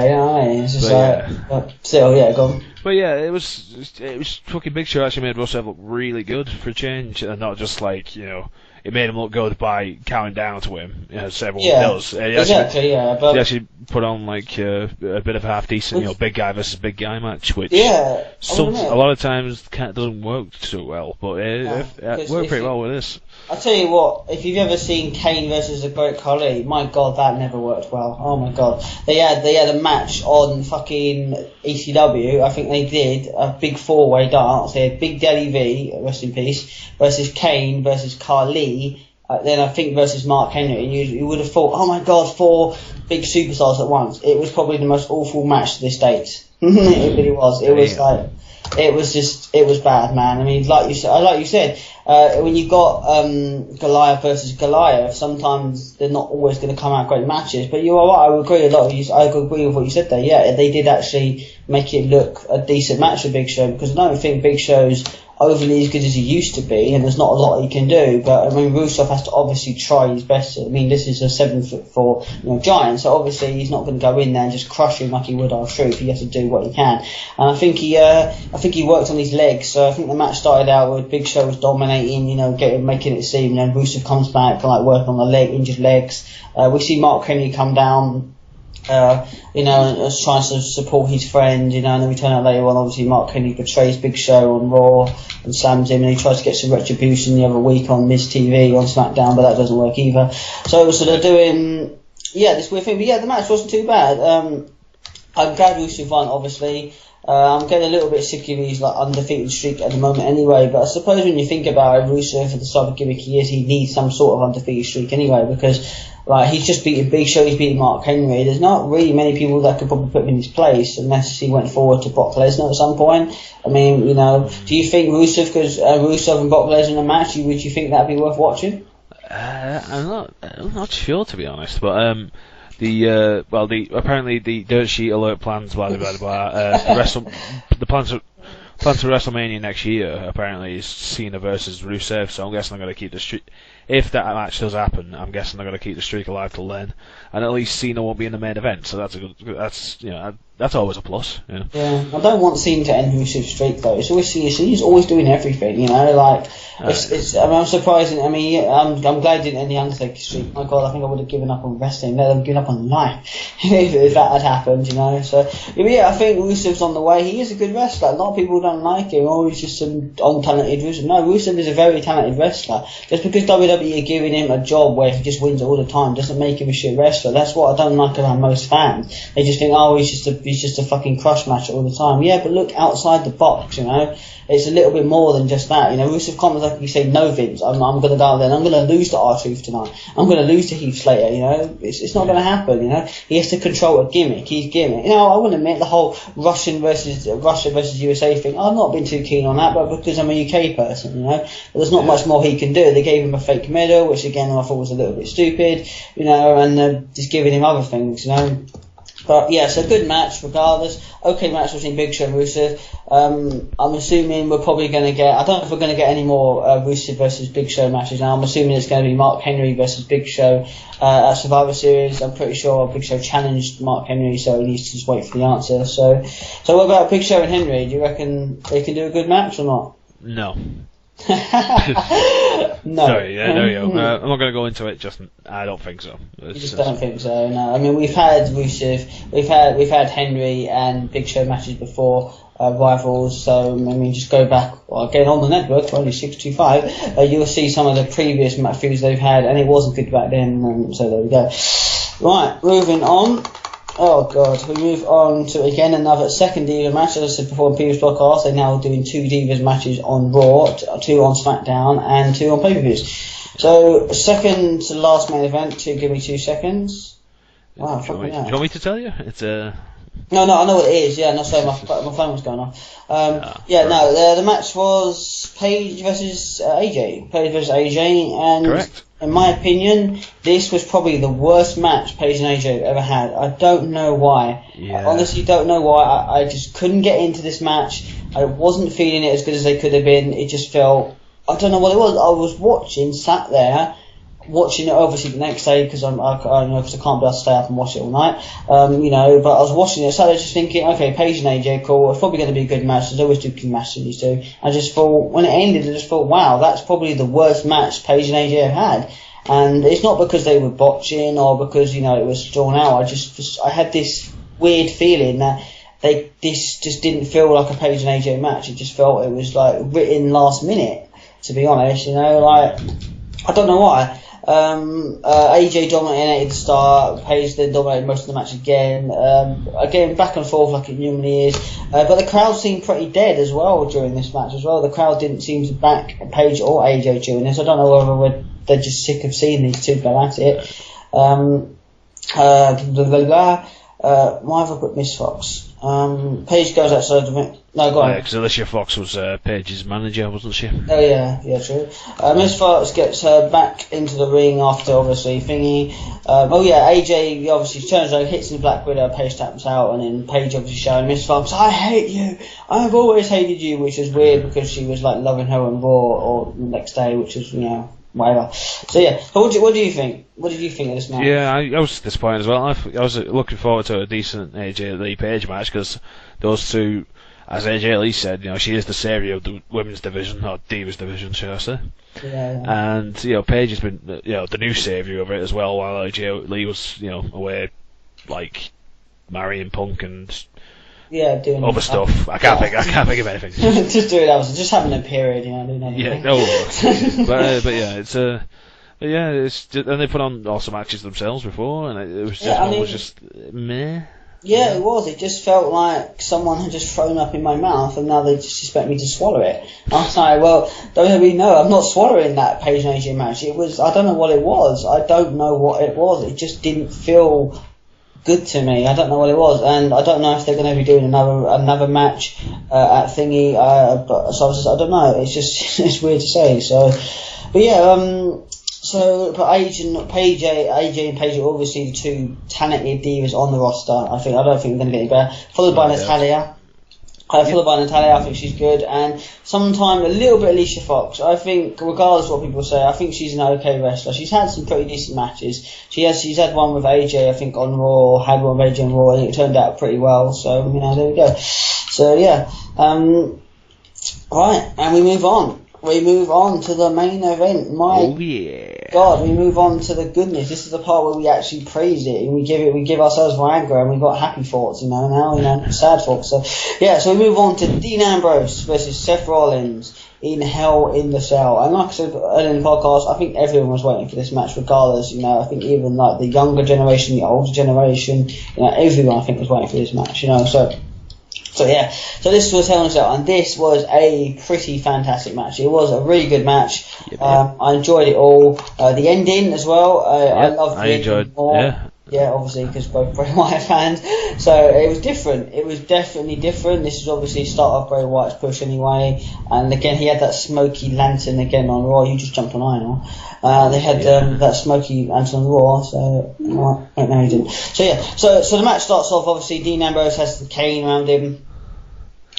Speaker 2: It's just go on.
Speaker 1: But yeah, it was fucking Big Show actually made Rusev look really good for a change, and not just like it made him look good by counting down to him, as everyone does.
Speaker 2: He
Speaker 1: actually put on like a bit of a half decent, big guy versus big guy match, which a lot of times doesn't work too well, but it worked pretty well with this.
Speaker 2: I'll tell you what, if you've ever seen Kane versus the Great Khali, my god, that never worked well. Oh my god. They had a match on fucking ECW, I think they did, a big four-way dance. They had Big Daddy V, rest in peace, versus Kane versus Khali, then I think versus Mark Henry, and you would have thought, oh my god, 4 big superstars at once. It was probably the most awful match to this date. It really was. It was like... It was bad, man. I mean, like you said, when you got Goliath versus Goliath, sometimes they're not always going to come out great matches. But you are right. I would agree I agree with what you said there. Yeah, they did actually make it look a decent match for Big Show, because I don't think Big Show's overly as good as he used to be, and there's not a lot he can do. But I mean, Rusev has to obviously try his best. I mean, this is a 7'4" giant, so obviously he's not going to go in there and just crush him like he would our Truth. He has to do what he can, and I think he worked on his legs. So I think the match started out with Big Show was dominating, making it seem, and then Rusev comes back and like working on the injured legs. We see Mark Henry come down. Trying to support his friend, and then we turn out later on, obviously Mark Henry betrays Big Show on Raw and slams him, and he tries to get some retribution the other week on Miz TV on SmackDown, but that doesn't work either. So they're doing, this weird thing, but the match wasn't too bad. I'm glad Rusev won, obviously. I'm getting a little bit sick of his undefeated streak at the moment anyway, but I suppose when you think about it, Rusev, for the type of gimmick he is, he needs some sort of undefeated streak anyway, because he's just beaten Big Show, he's beaten Mark Henry. There's not really many people that could probably put him in his place unless he went forward to Brock Lesnar at some point. I mean, do you think Rusev, because Rusev and Brock Lesnar in a match, would you think that'd be worth watching?
Speaker 1: I'm not sure, to be honest, but apparently the dirt sheet alert plans, blah blah blah. The plans for WrestleMania next year apparently is Cena versus Rusev, so I'm guessing they're going to keep the streak. If that match does happen, I'm guessing they're going to keep the streak alive till then, and at least Cena won't be in the main event, so that's always a plus. Yeah,
Speaker 2: I don't want Cena to end Rusev's streak though. It's always he's always doing everything, I'm surprised. I mean, I'm glad he didn't end the Undertaker streak. My God, I think I would have given up on wrestling. Let them given up on life if that had happened, So I think Rusev's on the way. He is a good wrestler. A lot of people don't like him. Oh, he's just some untalented Rusev. No, Rusev is a very talented wrestler. Just because WWE are giving him a job where he just wins all the time doesn't make him a shit wrestler. That's what I don't like about most fans. They just think, oh, he's just a fucking crush match all the time. Yeah, but look outside the box, It's a little bit more than just that. Rusev comes like you say, no Vince, I'm going to go out there and I'm going to lose to R-Truth tonight. I'm going to lose to Heath Slater, It's not going to happen, He has to control a gimmick. He's gimmick. I wouldn't admit the whole Russia versus USA thing. I've not been too keen on that, but because I'm a UK person, But there's not much more he can do. They gave him a fake medal, which again I thought was a little bit stupid, and just giving him other things, But yeah, it's a good match regardless. Okay match between Big Show and Rusev. I'm assuming we're probably going to get, I don't know if we're going to get any more Rusev versus Big Show matches now. I'm assuming it's going to be Mark Henry versus Big Show at Survivor Series. I'm pretty sure Big Show challenged Mark Henry, so he needs to just wait for the answer. So what about Big Show and Henry? Do you reckon they can do a good match or not?
Speaker 1: No.
Speaker 2: No.
Speaker 1: Sorry, there you go. I'm not going to go into it. Just I don't think so.
Speaker 2: You just don't think so? No. I mean, we've had Rusev, we've had Henry and Big Show matches before, rivals. So I mean, just go back again on the network, 625. You'll see some of the previous feuds they've had, and it wasn't good back then. So there we go. Right, moving on. Oh god, we move on to again another second Diva match. As I said before in previous podcasts, they're now doing 2 Divas matches on Raw, 2 on SmackDown, and 2 on pay-per-views. So second to last main event. Give me 2 seconds. Wow,
Speaker 1: do you want me to tell you? It's
Speaker 2: No, I know what it is. Yeah, no, sorry, my phone was going off. The match was Paige versus AJ. Paige versus AJ, and
Speaker 1: correct.
Speaker 2: In my opinion, this was probably the worst match Paige and AJ have ever had. I don't know why.
Speaker 1: Yeah.
Speaker 2: I honestly don't know why. I just couldn't get into this match. I wasn't feeling it as good as they could have been. It just felt... I don't know what it was. I was sat there, watching it obviously the next day because I can't be able to stay up and watch it all night. But I was watching it, sat there just thinking, okay, Paige and AJ, cool. It's probably going to be a good match. There's always 2 good matches these 2. I just thought when it ended, I just thought, wow, that's probably the worst match Paige and AJ have had. And it's not because they were botching or because it was drawn out. I had this weird feeling that this just didn't feel like a Paige and AJ match. It just felt it was like written last minute. To be honest, I don't know why. AJ dominated the start, Paige then dominated most of the match again. Again, back and forth like it normally is. But the crowd seemed pretty dead as well during this match as well. The crowd didn't seem to back Paige or AJ during this. I don't know whether they're just sick of seeing these 2 go at it. Why have I put Miss Fox? Paige goes outside of it. No, go on.
Speaker 1: Because Alicia Fox was Paige's manager, wasn't she?
Speaker 2: Oh yeah, true. Miss Fox gets her back into the ring after obviously thingy. AJ obviously turns over, hits the Black Widow, Paige taps out, and then Paige obviously showing Miss Fox, I hate you. I've always hated you, which is weird because she was like loving her on Raw or the next day, which is whatever. So yeah, but what do you think? What did you think of this match?
Speaker 1: Yeah, I was disappointed as well. I was looking forward to a decent AJ Lee Paige match because those 2, as AJ Lee said, she is the saviour of the women's division, or Divas division, should I say?
Speaker 2: Yeah.
Speaker 1: And Paige has been the new saviour of it as well, while AJ Lee was away, like marrying Punk and
Speaker 2: doing
Speaker 1: other stuff. I can't think of anything.
Speaker 2: Just doing that. Just having a period, doing anything.
Speaker 1: It's and they put on awesome matches themselves before, and it was just was just meh.
Speaker 2: Yeah, it was. It just felt like someone had just thrown up in my mouth, and now they just expect me to swallow it. I was like, well, WWE, no, I'm not swallowing that Paige and AJ match. It was, I don't know what it was. I don't know what it was. It just didn't feel good to me. I don't know what it was, and I don't know if they're going to be doing another match at thingy. But so I don't know. It's just it's weird to say. So, but yeah. But AJ and Paige are obviously the 2 talented divas on the roster. I don't think they're going to get any better. Followed by Natalya. I think she's good, and sometime a little bit Alicia Fox. I think, regardless of what people say, I think she's an okay wrestler. She's had some pretty decent matches. She's had one with AJ, I think, on Raw, had one with AJ on Raw, and it turned out pretty well. So there we go. So yeah, right, and we move on. We move on to the main event. God, we move on to the goodness. This is the part where we actually praise it and we give ourselves Viagra and we got happy thoughts, now sad thoughts. So we move on to Dean Ambrose versus Seth Rollins in Hell in the Cell. And like I said earlier in the podcast, I think everyone was waiting for this match regardless. I think even like the younger generation, the older generation, everyone I think was waiting for this match. So this was Hell in a Cell, and this was a pretty fantastic match. It was a really good match.
Speaker 1: Yep.
Speaker 2: I enjoyed it all. The ending as well. I loved the ending more. Yeah, obviously, because both Bray Wyatt fans. So it was different. It was definitely different. This is obviously start of Bray Wyatt's push anyway. And again, he had that smoky lantern again on Raw. You just jumped on Iron. They had that smoky lantern on Raw. So no, he didn't. So the match starts off. Obviously, Dean Ambrose has the cane around him.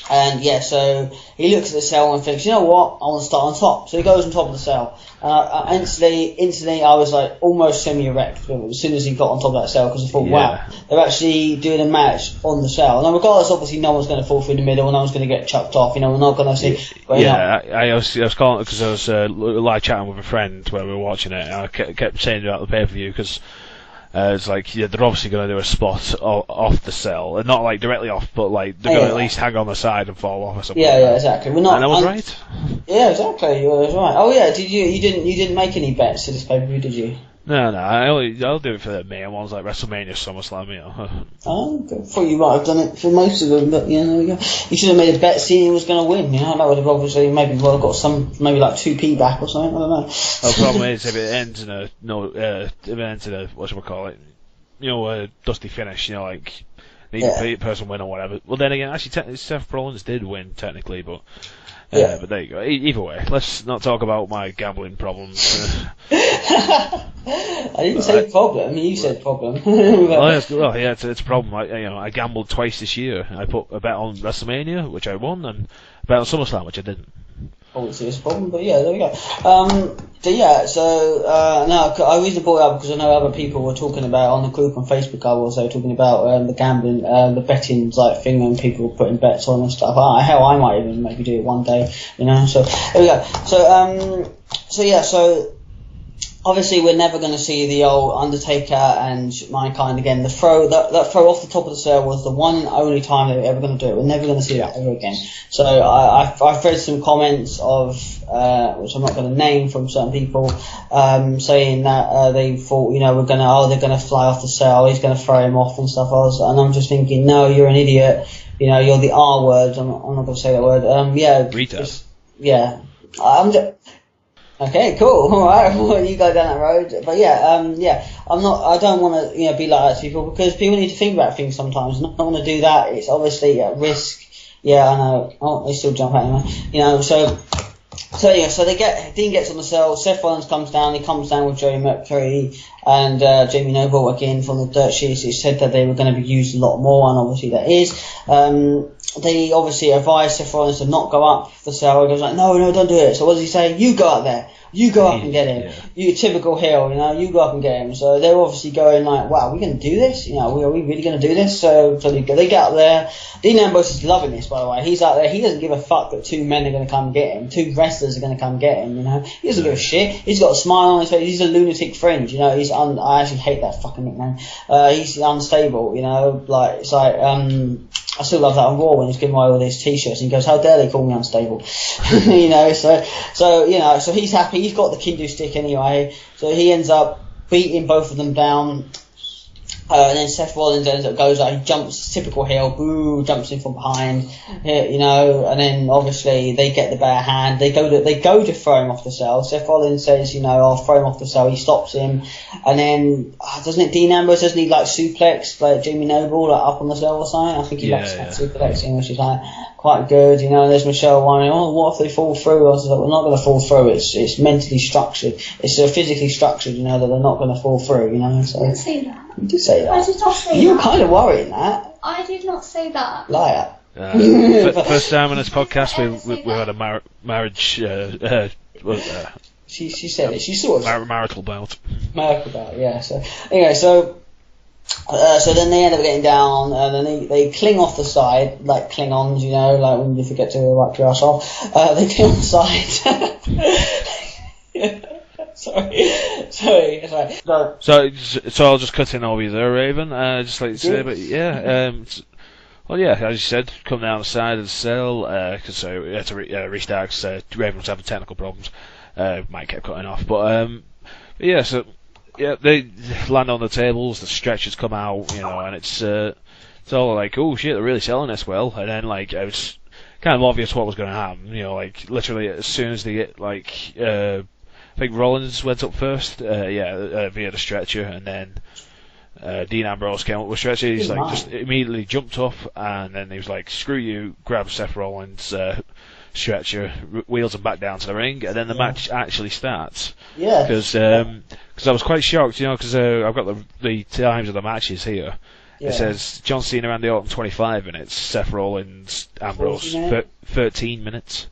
Speaker 2: And yeah, so he looks at the cell and thinks, you know what, I want to start on top. So he goes on top of the cell. And instantly I was like almost semi-erect as soon as he got on top of that cell, because I thought, wow, they're actually doing a match on the cell. And regardless, obviously, no one's going to fall through the middle, no one's going to get chucked off. You know, we're not going to see.
Speaker 1: I was calling because I was live chatting with a friend where we were watching it, and I kept saying about the pay-per-view because. It's like, they're obviously going to do a spot off the cell, and not like directly off, but like they're going to at least hang on the side and fall off or something.
Speaker 2: Yeah, exactly. We're not.
Speaker 1: And I was right.
Speaker 2: Yeah, exactly. You was right. Oh yeah, you didn't make any bets to this pay-per-view, did you?
Speaker 1: No, I'll do it for the main ones like WrestleMania, SummerSlam, you know.
Speaker 2: Oh, I thought you might have done it for most of them, but there we go. You should have made a bet seeing who was going to win, you know. That would have obviously maybe got some, maybe like 2p back or something. I don't know.
Speaker 1: The problem is if it ends in a whatchamacallit, you know, a dusty finish, you know, like neither person win or whatever. Well, then again, actually, Seth Rollins did win technically, but. But there you go. Either way, let's not talk about my gambling problems.
Speaker 2: I didn't say problem. You said problem.
Speaker 1: It's a problem. I gambled twice this year. I put a bet on WrestleMania, which I won, and a bet on SummerSlam, which I didn't.
Speaker 2: Obviously, it's a problem, but yeah, there we go. I reason brought it up because I know other people were talking about on the group on Facebook. I was talking about the gambling, the betting like thing, and people were putting bets on and stuff. Hell, I might even maybe do it one day, you know. So there we go. So obviously, we're never going to see the old Undertaker and Mankind again. The throw, that throw off the top of the cell was the one and only time they were ever going to do it. We're never going to see that ever again. So I've read some comments of, which I'm not going to name, from certain people, saying that they thought, you know, they're going to fly off the cell, he's going to throw him off and stuff. And I'm just thinking, no, you're an idiot. You know, you're the R word. I'm not going to say that word.
Speaker 1: Retard.
Speaker 2: Yeah. Okay, cool. All right, well, you go down that road. But I don't want to, be like that to people, because people need to think about things sometimes. Not want to do that. It's obviously at risk. Yeah, I know. Oh, they still jump at him. You know, so Dean gets on the cell. Seth Rollins comes down. He comes down with Joey Mercury and Jamie Noble again from the dirt sheets. It said that they were going to be used a lot more, and obviously that is. They obviously advised Seth Rollins to not go up the cell. He goes like, no, don't do it. So what does he say? You go up there. You go up and get him. Yeah. You typical heel, you know. You go up and get him. So they're obviously going like, wow, we're going to do this? You know, are we really going to do this? So they get up there. Dean Ambrose is loving this, by the way. He's out there. He doesn't give a fuck that two men are going to come get him. Two wrestlers are going to come get him, you know. He doesn't give a shit. He's got a smile on his face. He's a lunatic fringe, you know. I actually hate that fucking nickname. He's unstable, you know. Like, it's like, I still love that on Raw when he's giving away all these t-shirts and he goes, how dare they call me unstable? You know, so he's happy. He's got the Kindu stick anyway. So he ends up beating both of them down. And then Seth Rollins goes out, he jumps, typical heel, boo, jumps in from behind, you know, and then obviously they get the bare hand, they go to throw him off the cell. Seth Rollins says, you know, I'll throw him off the cell, he stops him, and then, doesn't Dean Ambrose like suplex, like Jamie Noble, like up on the cell or something? I think he likes suplexing, which is like quite good, you know, and there's Michelle wondering, what if they fall through? I was like, we're not going to fall through, it's mentally structured, it's physically structured, you know, that they're not going to fall through, you know, so.
Speaker 3: I didn't say that.
Speaker 2: You did say that.
Speaker 3: I did not say that.
Speaker 2: You were kind of worrying that.
Speaker 3: I did not say that.
Speaker 2: Liar.
Speaker 1: First time on this podcast we had a marriage.
Speaker 2: She said it. She sort of
Speaker 1: marital bout.
Speaker 2: Marital bout, yeah. So anyway, so then they end up getting down, and then they cling off the side like Klingons, you know, like when you forget to wipe your ass off. They cling on the side. Sorry. No.
Speaker 1: So I'll just cut in over you there, Raven. Just like to say, but yeah, well, yeah, as you said, come down the side of the cell, because we had to restart because Raven was having technical problems. Mike kept cutting off, but yeah, so yeah, they land on the tables, the stretchers come out, you know, and it's all like, oh shit, they're really selling this well, and then like it was kind of obvious what was going to happen, you know, like literally as soon as they get like. I think Rollins went up first, via the stretcher, and then Dean Ambrose came up with a stretcher. He's like just immediately jumped up, and then he was like, "Screw you!" Grabs Seth Rollins' stretcher, wheels him back down to the ring, and then the match actually starts.
Speaker 2: Yeah.
Speaker 1: Because I was quite shocked, you know, because I've got the times of the matches here. Yeah. It says John Cena, Randy Orton 25 minutes, Seth Rollins Ambrose. 13 minutes.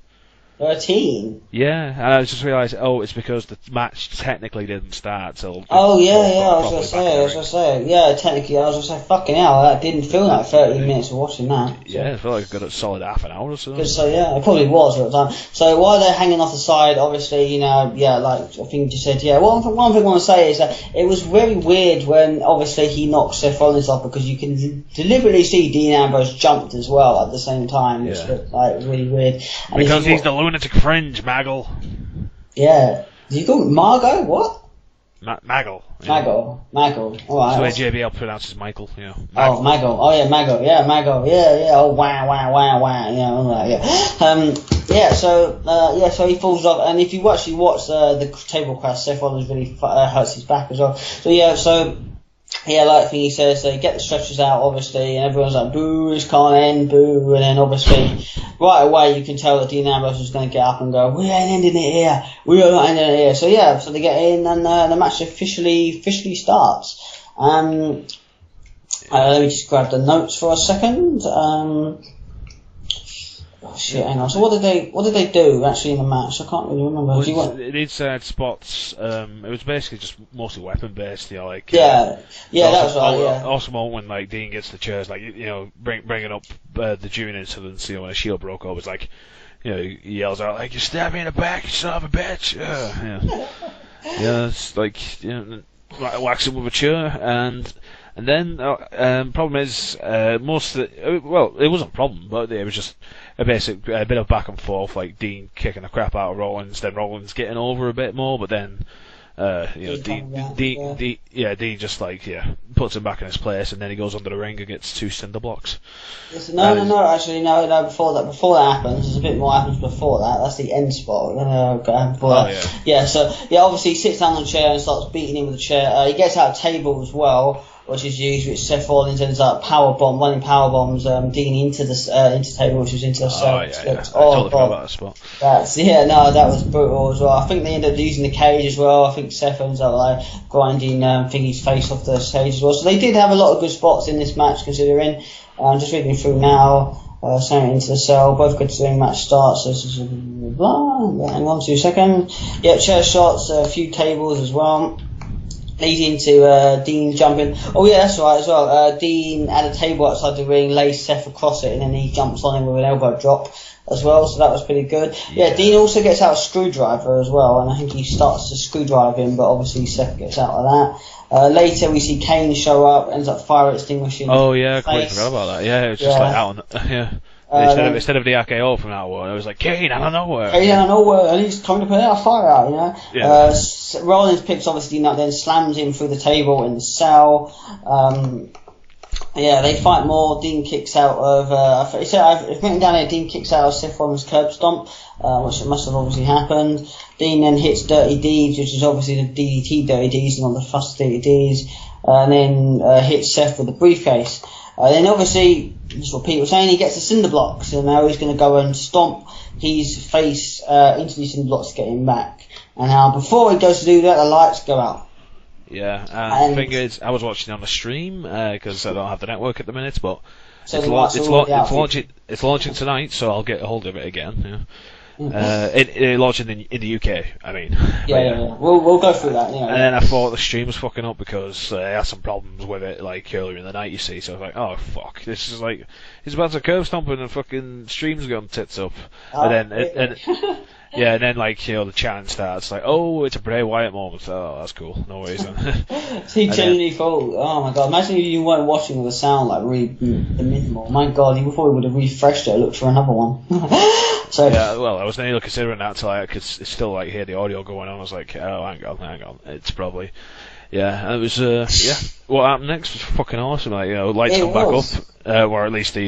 Speaker 2: 13?
Speaker 1: Yeah, and I just realised, it's because the match technically didn't start till...
Speaker 2: Oh, yeah, I was going to say, yeah, technically, I was going to say, fucking hell, that didn't feel like 13 minutes of watching that. So.
Speaker 1: Yeah, it felt like a good solid half an hour or so.
Speaker 2: So, yeah, it probably was at the time. So, while they're hanging off the side, obviously, like, I think you said, one thing I want to say is that it was very weird when, obviously, he knocked Seth Rollins off, because you can deliberately see Dean Ambrose jumped as well at the same time, which looked, like, really weird. And
Speaker 1: because he's the lunatic fringe, Maggle.
Speaker 2: Yeah. Did you call it Margot? What?
Speaker 1: Maggle. Yeah.
Speaker 2: Maggle. Alright.
Speaker 1: That's the way JBL pronounces Michael, Maggle.
Speaker 2: Oh, Maggle. Oh, yeah, Maggle. Yeah, Maggle. Yeah. Oh, wow. Yeah, all that, yeah. So he falls off, and if you actually watch the table crash, Seth Rollins really hurts his back as well. Like he says, they get the stretchers out, obviously, and everyone's like, boo, this can't end, boo, and then obviously, right away you can tell that Dean Ambrose is going to get up and go, we ain't ending it here, we are not ending it here. So they get in, and the match officially starts. Let me just grab the notes for a second. Hang on. So what did they do actually in the match? I can't really remember.
Speaker 1: It inside spots. It was basically just mostly weapon based.
Speaker 2: That was right. Yeah.
Speaker 1: Awesome when Dean gets the chairs, bringing up the June incidents. When a Shield broke up, it's like, he yells out you stab me in the back, you son of a bitch. It's like whacks him with a chair and then problem is most of the, it wasn't a problem, but it was just a bit of back and forth, like Dean kicking the crap out of Rollins, then Rollins getting over a bit more, but then Dean just puts him back in his place, and then he goes under the ring and gets 2 cinder blocks.
Speaker 2: No. Before that happens, there's a bit more happens before that. That's the end spot. Obviously he sits down on the chair and starts beating him with the chair. He gets out a table as well, which is used, which Seth Rollins ends up running power bombs Dean into the table, which was into the cell.
Speaker 1: I totally forgot about that spot.
Speaker 2: That was brutal as well. I think they end up using the cage as well. I think Seth ends up grinding Thingy's face off the stage as well. So they did have a lot of good spots in this match, considering. I'm just reading through now. Sending into the cell. Both considering match starts. This is hang on 2 seconds. Chair shots, a few tables as well. Leading to Dean jumping. Oh yeah, that's right as well. Dean at a table outside the ring, lays Seth across it, and then he jumps on him with an elbow drop as well. So that was pretty good. Yeah, Dean also gets out a screwdriver as well, and I think he starts to screwdrive him, but obviously Seth gets out of that. Later we see Kane show up, ends up fire extinguishing.
Speaker 1: Oh yeah, I completely forgot about that. Yeah, it was just out on instead of the RKO from that one, it was like Kane out of nowhere.
Speaker 2: And he's coming to put out a fire out, Yeah. Rollins picks obviously Dean up, then slams him through the table in the cell. They fight more. Dean kicks out of. I've written down here. Dean kicks out of Seth Rollins' curb stomp, which must have obviously happened. Dean then hits Dirty Deeds, which is obviously the DDT Dirty Deeds, not the Fuss Dirty Deeds, and then hits Seth with the briefcase. Then obviously, that's what Pete was saying, he gets the cinder blocks, and now he's going to go and stomp his face into the cinder blocks to get him back. And now, before he goes to do that, the lights go out.
Speaker 1: Yeah, and the thing is, I was watching on the stream, because I don't have the network at the minute, but
Speaker 2: so
Speaker 1: it's launching tonight, so I'll get a hold of it again. It launching in the UK, I mean.
Speaker 2: Yeah. We'll go through that.
Speaker 1: And then I thought the stream was fucking up because I had some problems with it earlier in the night. You see, so I was like, oh fuck, this is he's about to curve stomp and the fucking stream's gone tits up, and then the chant starts it's a Bray Wyatt moment. Oh, that's cool. No worries then.
Speaker 2: He genuinely thought, oh my god, imagine if you weren't watching with the sound really minimal. My god, you probably would have refreshed it and looked for another one.
Speaker 1: Yeah, well, I was nearly considering that until I could still hear the audio going on. I was like, oh, hang on, it's probably. Yeah, and it was, what happened next was fucking awesome. Lights come back up, or at least they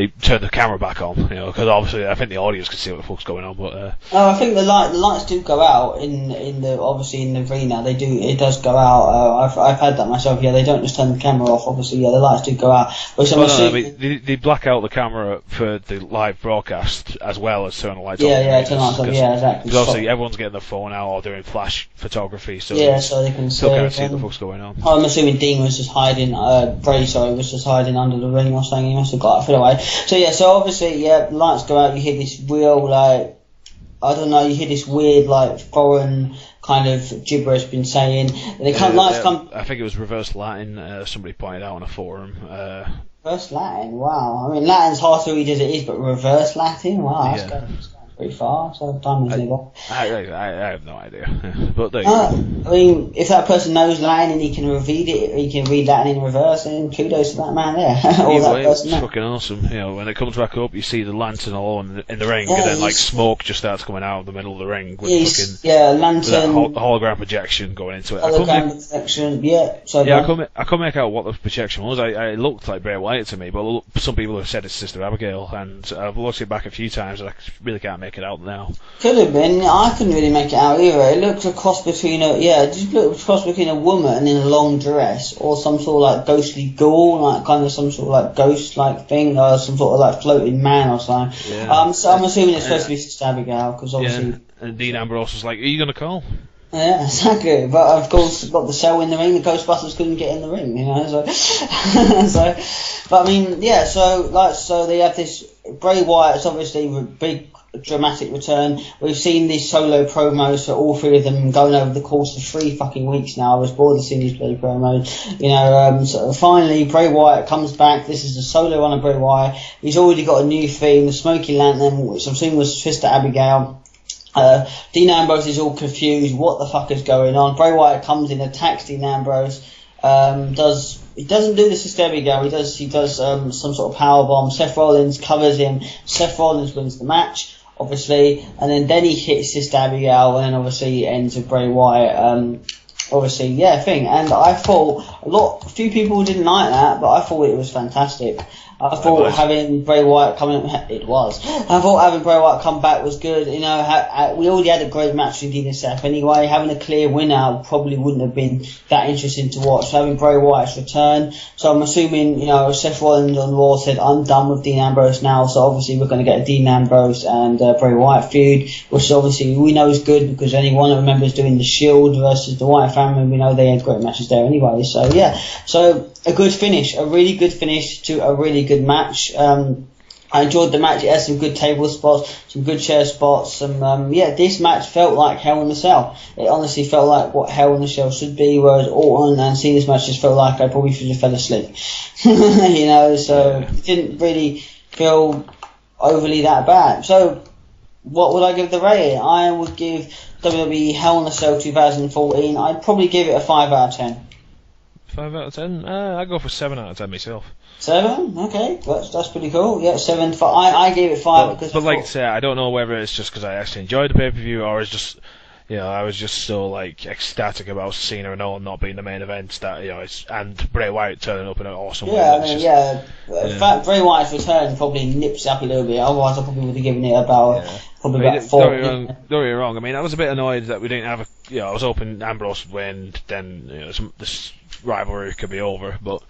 Speaker 1: turned the camera back on, because obviously I think the audience can see what the fuck's going on, but...
Speaker 2: I think the lights do go out in the arena, it does go out, I've had that myself, they don't just turn the camera off, obviously, the lights do go out.
Speaker 1: They black out the camera for the live broadcast as well as turn the lights on.
Speaker 2: Turn lights on, exactly.
Speaker 1: Because obviously everyone's getting their phone out or doing flash photography, so
Speaker 2: so they can
Speaker 1: still kind of see what the fuck's going on.
Speaker 2: I'm assuming Dean was just hiding, Bray was just hiding under the ring or something, he must have got it away. So obviously, the lights go out, you hear this real, like, I don't know, you hear this weird, like, foreign kind of gibberish been saying. Lights come...
Speaker 1: I think it was reverse Latin, somebody pointed out on a forum.
Speaker 2: Reverse Latin, wow. I mean, Latin's hard to read as it is, but reverse Latin, wow, that's going pretty far. So time is
Speaker 1: I have no idea. But there you go.
Speaker 2: I mean, if that person knows Latin and he can read Latin in reverse, then kudos to that man there.
Speaker 1: It's fucking awesome. You know, when it comes back up, you see the lantern alone in the ring, and then like smoke just starts coming out of the middle of the ring with
Speaker 2: lantern,
Speaker 1: with that hologram projection going into it.
Speaker 2: Hologram projection,
Speaker 1: I can't make out what the projection was. It looked like Bray Wyatt to me, but some people have said it's Sister Abigail, and I've looked it back a few times, and I really can't make it out now.
Speaker 2: Could have been. I couldn't really make it out either. It looked a cross between a woman in a long dress or some sort of like ghostly ghoul, like kind of some sort of like ghost like thing, or some sort of like floating man or something. Yeah. So I'm assuming it's supposed to be Sister Abigail, because obviously. Yeah.
Speaker 1: And Dean Ambrose was like, "Are you gonna call?"
Speaker 2: Yeah, exactly. But of course, got the cell in the ring. The Ghostbusters couldn't get in the ring, you know. But I mean, yeah. So they have this Bray Wyatt's obviously a big dramatic return. We've seen these solo promos for all three of them going over the course of 3 fucking weeks now. I was bored of seeing these bloody promos. You know, so finally Bray Wyatt comes back. This is the solo one of Bray Wyatt. He's already got a new theme, the Smoky Lantern, which I'm assuming was Sister Abigail. Dean Ambrose is all confused. What the fuck is going on? Bray Wyatt comes in, attacks Dean Ambrose. He doesn't do the Sister Abigail. He does some sort of powerbomb. Seth Rollins covers him. Seth Rollins wins the match, obviously, and then he hits Sister Abigail, and then obviously it ends with Bray Wyatt. Thing. And I thought a few people didn't like that, but I thought it was fantastic. I thought having Bray Wyatt come back was good. You know, we already had a great match with Dean and Seth anyway. Having a clear winner probably wouldn't have been that interesting to watch. So having Bray Wyatt's return, so I'm assuming, you know, Seth Rollins on Raw said, "I'm done with Dean Ambrose now." So obviously we're going to get a Dean Ambrose and Bray Wyatt feud, which obviously we know is good because any one of the members doing the Shield versus the Wyatt family, we know they had great matches there anyway. So yeah, so a good finish, a really good finish to a really good match. I enjoyed the match. It had some good table spots, some good chair spots. This match felt like Hell in a Cell. It honestly felt like what Hell in a Cell should be, whereas Orton and seeing this match just felt like I probably should have fell asleep. You know, so it didn't really feel overly that bad. So what would I give the rating? I would give WWE Hell in a Cell 2014, I'd probably give it a 5 out of 10.
Speaker 1: 5 out of 10? I'd go for 7 out of 10 myself.
Speaker 2: 7? Okay, that's pretty cool. Yeah, 7. I gave it 5 because.
Speaker 1: But like I say, I don't know whether it's just because I actually enjoyed the pay-per-view or it's just, you know, I was just so like ecstatic about Cena and Orton not being the main event that, you know, and Bray Wyatt turning up in an awesome way.
Speaker 2: In fact, Bray Wyatt's return probably nips up a little bit. Otherwise, I probably would have given it about 4.
Speaker 1: Don't get me wrong. I mean, I was a bit annoyed that we didn't have I was hoping Ambrose would win. Then, you know, this rivalry could be over, but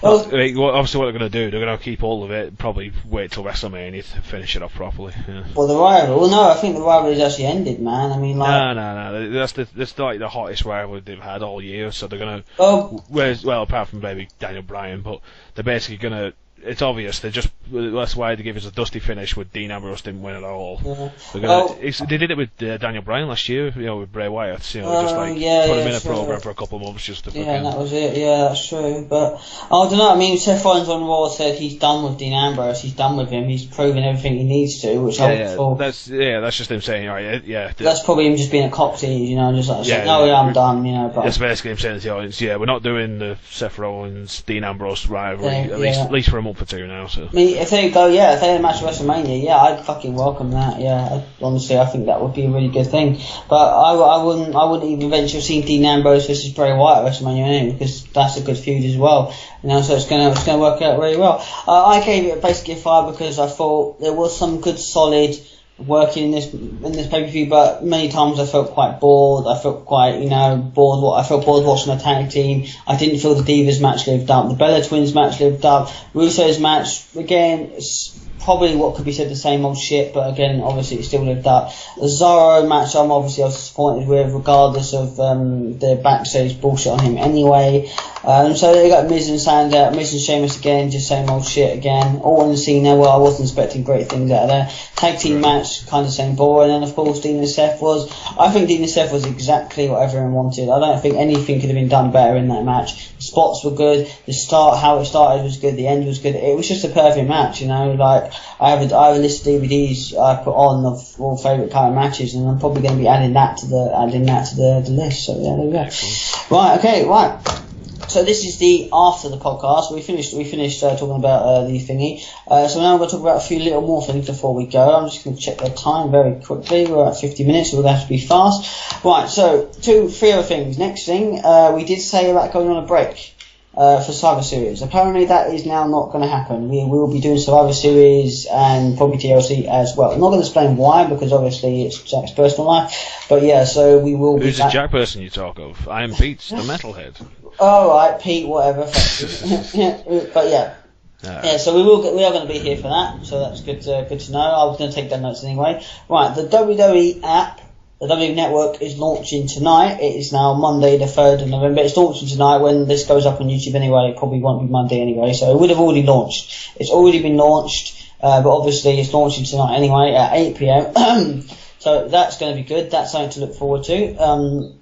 Speaker 1: obviously what they're going to do, they're going to keep all of it, probably wait till WrestleMania to finish it off properly. Yeah.
Speaker 2: I think the rivalry's actually ended, man. I mean, like...
Speaker 1: No, that's like the hottest rivalry they've had all year, so they're going to, apart from maybe Daniel Bryan, but they're basically going to, it's obvious, that's why they gave us a dusty finish with Dean Ambrose didn't win at all. Yeah. They did it with Daniel Bryan last year, you know, with Bray Wyatt, you know, put him in a program for a couple of months just to
Speaker 2: and that was it, that's true, but I don't know, I mean, Seth Rollins on Raw said he's done with Dean Ambrose, he's done with him, he's proven everything he needs to, which
Speaker 1: that's just him saying, alright,
Speaker 2: that's probably him just being a cock tease, you know, just like saying, I'm done, you know. But
Speaker 1: that's basically him saying to the audience, we're not doing the Seth Rollins, Dean Ambrose rivalry, at least for a month or two now, so.
Speaker 2: I mean, if they had a match at WrestleMania, I'd fucking welcome that, honestly, I think that would be a really good thing, but I wouldn't even venture seeing Dean Ambrose versus Bray Wyatt at WrestleMania anyway, because that's a good feud as well, you know, so it's gonna work out really well. I gave it basically a 5 because I thought there was some good solid working in this pay-per-view, but many times I felt quite bored. I felt quite, bored. I felt bored watching the tag team. I didn't feel the Divas match lived up. The Bella Twins match lived up. Russo's match, again, it's probably what could be said the same old shit, but again, obviously it still lived up. The Cesaro match, I was disappointed with, regardless of the backstage bullshit on him anyway. So they got Miz and Sandow, Miz and Sheamus again, just same old shit again. All in the scene there. Well, I wasn't expecting great things out of there. Tag team match, kind of same bore, and then of course Dean and Seth was. I think Dean and Seth was exactly what everyone wanted. I don't think anything could have been done better in that match. The spots were good. The start, how it started was good. The end was good. It was just a perfect match, you know. Like I have a list of DVDs I put on of all favourite kind of matches, and I'm probably going to be adding that to the list. So yeah, there we go. Right, okay, right. So this is the after the podcast. We finished talking about the thingy. So now we're going to talk about a few little more things before we go. I'm just going to check the time very quickly. We're at 50 minutes, so we're going to have to be fast. Right, so 3 other things. Next thing, we did say about going on a break for Survivor Series. Apparently that is now not going to happen. We will be doing Survivor Series and probably TLC as well. I'm not going to explain why, because obviously it's Jack's personal life. But yeah, so we will be...
Speaker 1: Who's the Jack person you talk of? I am Pete, the metalhead.
Speaker 2: Alright, Pete, whatever. But yeah. Yeah, so we are going to be here for that, so that's good to know. I was going to take down notes anyway. Right, the WWE app, the WWE Network, is launching tonight. It is now Monday the 3rd of November. It's launching tonight. When this goes up on YouTube anyway, it probably won't be Monday anyway, so it would have already launched. It's already been launched, but obviously it's launching tonight anyway at 8 PM. So that's going to be good. That's something to look forward to.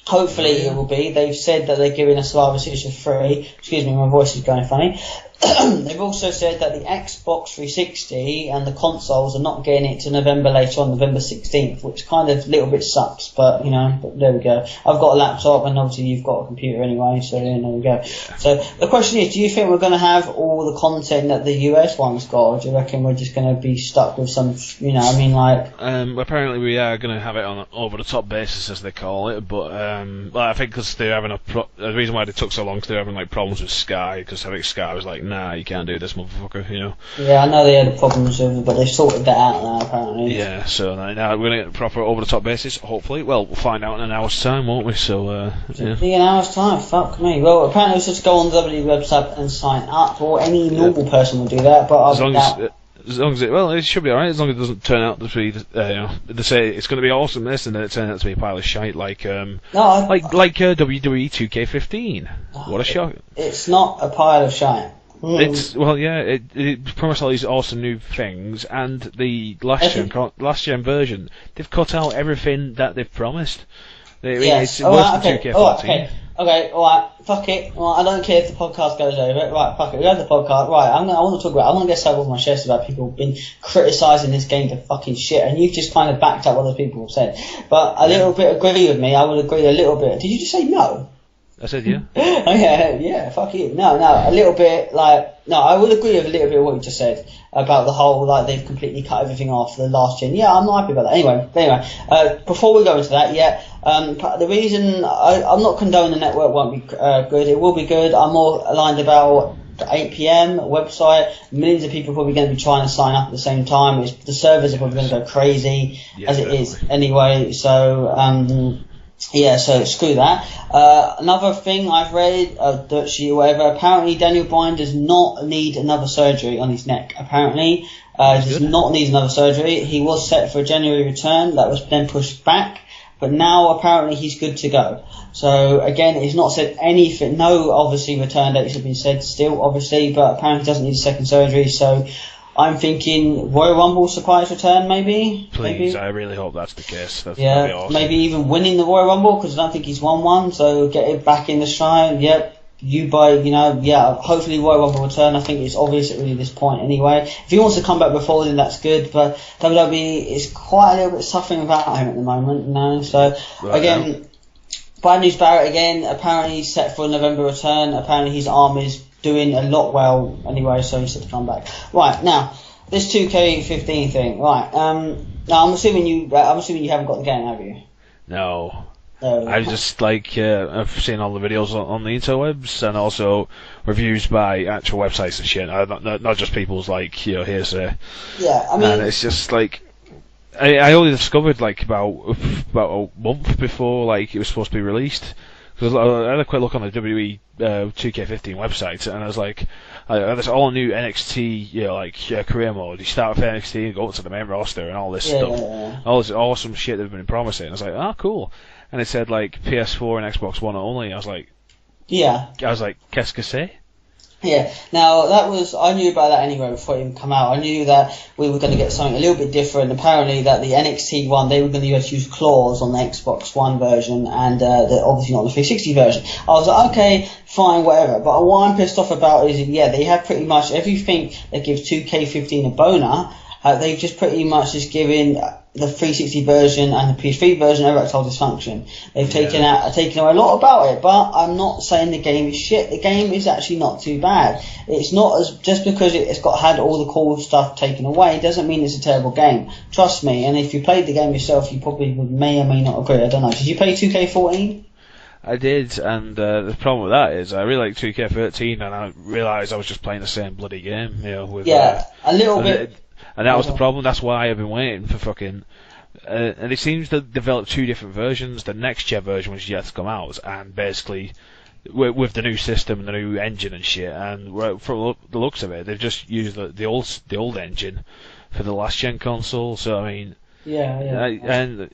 Speaker 2: Hopefully it will be. They've said that they're giving us Survivor Series for free. Excuse me, my voice is going funny. They've also said that the Xbox 360 and the consoles are not getting it to November later on, November 16th, which kind of a little bit sucks, but you know, but there we go. I've got a laptop and obviously you've got a computer anyway, so there we go. So the question is, do you think we're going to have all the content that the US one's got, or do you reckon we're just going to be stuck with some, you know, I mean like...
Speaker 1: apparently we are going to have it on an over-the-top basis, as they call it, but well, I think because they're having the reason why they took so long, because they're having like problems with Sky, because I think Sky was like, nah, you can't do this, motherfucker, you know.
Speaker 2: Yeah, I know they had problems with it, but they've sorted that out now, apparently.
Speaker 1: Yeah, so now we're going to get a proper over-the-top basis, hopefully. Well, we'll find out in an hour's time, won't we? So, yeah.
Speaker 2: In an hour's time, fuck me. Well, apparently it's just go on the WWE website and sign up, or any normal person will do that, but
Speaker 1: as long as it should be alright, as long as it doesn't turn out to be, you know, they say it's going to be awesome this, and then it turns out to be a pile of shite, like WWE 2K15. What a shock.
Speaker 2: It's not a pile of shite.
Speaker 1: It's it promised all these awesome new things, and the last gen version, they've cut out everything that they've promised. It's worse than 2K14.
Speaker 2: Okay, alright, fuck it. Right, I don't care if the podcast goes over. Right, fuck it, we have the podcast. Right, I want to talk about, I want to get something off my chest about people who've been criticising this game to fucking shit, and you've just kind of backed up what other people have said. But a little bit agree with me, I would agree a little bit. Did you just say no?
Speaker 1: I said yeah.
Speaker 2: Oh yeah, fuck you. No, a little bit, I would agree with a little bit of what you just said about the whole, like, they've completely cut everything off for the last gen. Yeah, I'm not happy about that. Anyway, before we go into that, the reason, I'm not condoning the network won't be good. It will be good. I'm more aligned about the 8 PM website. Millions of people are probably going to be trying to sign up at the same time. The servers are probably going to go crazy, as it is anyway, so, yeah, so screw that. Another thing I've read, apparently Daniel Bryan does not need another surgery on his neck. Apparently, does not need another surgery. He was set for a January return, that was then pushed back, but now apparently he's good to go. So again, he's not said anything, no obviously return dates have been said still, obviously, but apparently he doesn't need a second surgery, so I'm thinking Royal Rumble surprise return, maybe?
Speaker 1: Please, I really hope that's the case. That'd be awesome.
Speaker 2: Maybe even winning the Royal Rumble, because I don't think he's won one, so get it back in the stride. Yep, hopefully Royal Rumble return. I think it's obvious at really this point anyway. If he wants to come back before, then that's good, but WWE is quite a little bit suffering about him at the moment, you know, so again, bad news Barrett again, apparently he's set for a November return, apparently his arm is doing a lot well anyway, so he's set to come back. Right, now, this 2K15 thing, right, now I'm assuming you haven't got the game, have you?
Speaker 1: No. I just I've seen all the videos on the interwebs, and also reviews by actual websites and shit, not just people's hearsay. Yeah, I mean... And it's just I only discovered about a month before it was supposed to be released. Because I had a quick look on the WWE 2K15 website, and I was like, there's all new NXT, career mode. You start with NXT and go to the main roster and all this stuff. Yeah. All this awesome shit they've been promising. I was like, cool. And it said PS4 and Xbox One only. I was like,
Speaker 2: Yeah.
Speaker 1: I was like, qu'est-ce que c'est?
Speaker 2: Yeah. Now I knew about that anyway before it even come out. I knew that we were going to get something a little bit different. Apparently, that the NXT one they were going to use claws on the Xbox One version, and obviously not the 360 version. I was like, okay, fine, whatever. But what I'm pissed off about is, they have pretty much everything that gives 2K15 a boner. They've just pretty much just given the 360 version and the PS3 version erectile dysfunction. They've taken away a lot about it, but I'm not saying the game is shit. The game is actually not too bad. It's not just because it's had all the cool stuff taken away doesn't mean it's a terrible game. Trust me. And if you played the game yourself, you probably may or may not agree. I don't know. Did you play 2K14?
Speaker 1: I did, and the problem with that is I really like 2K13, and I realised I was just playing the same bloody game. With,
Speaker 2: a little bit.
Speaker 1: And that was the problem. That's why I've been waiting for fucking. And it seems to develop two different versions. The next gen version, which is yet to come out, and basically with the new system and the new engine and shit. And from the looks of it, they've just used the old engine for the last gen console. So I mean, and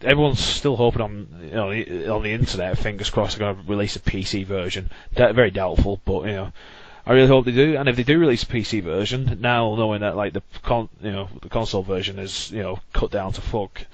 Speaker 1: everyone's still hoping on on the internet. Fingers crossed, they're going to release a PC version. Very doubtful, but I really hope they do, and if they do release a PC version, now knowing that like the console version is cut down to fuck,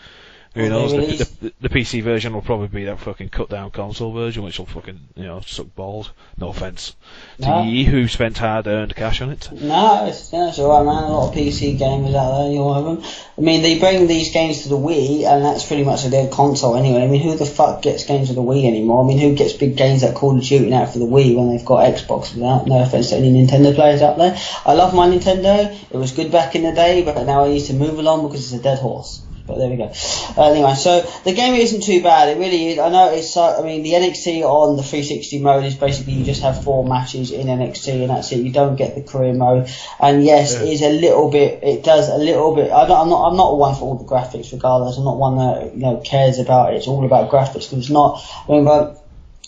Speaker 1: who knows? The PC version will probably be that fucking cut down console version, which will fucking suck balls. No offense to ye who spent hard earned cash on it.
Speaker 2: No, it's alright, man. A lot of PC gamers out there, you'll have them. I mean, they bring these games to the Wii, and that's pretty much a dead console anyway. I mean, who the fuck gets games of the Wii anymore? I mean, who gets big games like Call of Duty out for the Wii when they've got Xbox without? No offense to any Nintendo players out there. I love my Nintendo. It was good back in the day, but now I need to move along because it's a dead horse. But there we go. Anyway, so the game isn't too bad. It really is. I know it's. I mean, the NXT on the 360 mode is basically you just have 4 matches in NXT and that's it. You don't get the career mode. And yes, it is a little bit. It does a little bit. I'm not one for all the graphics. Regardless, I'm not one that cares about it. It's all about graphics because it's not. I mean, but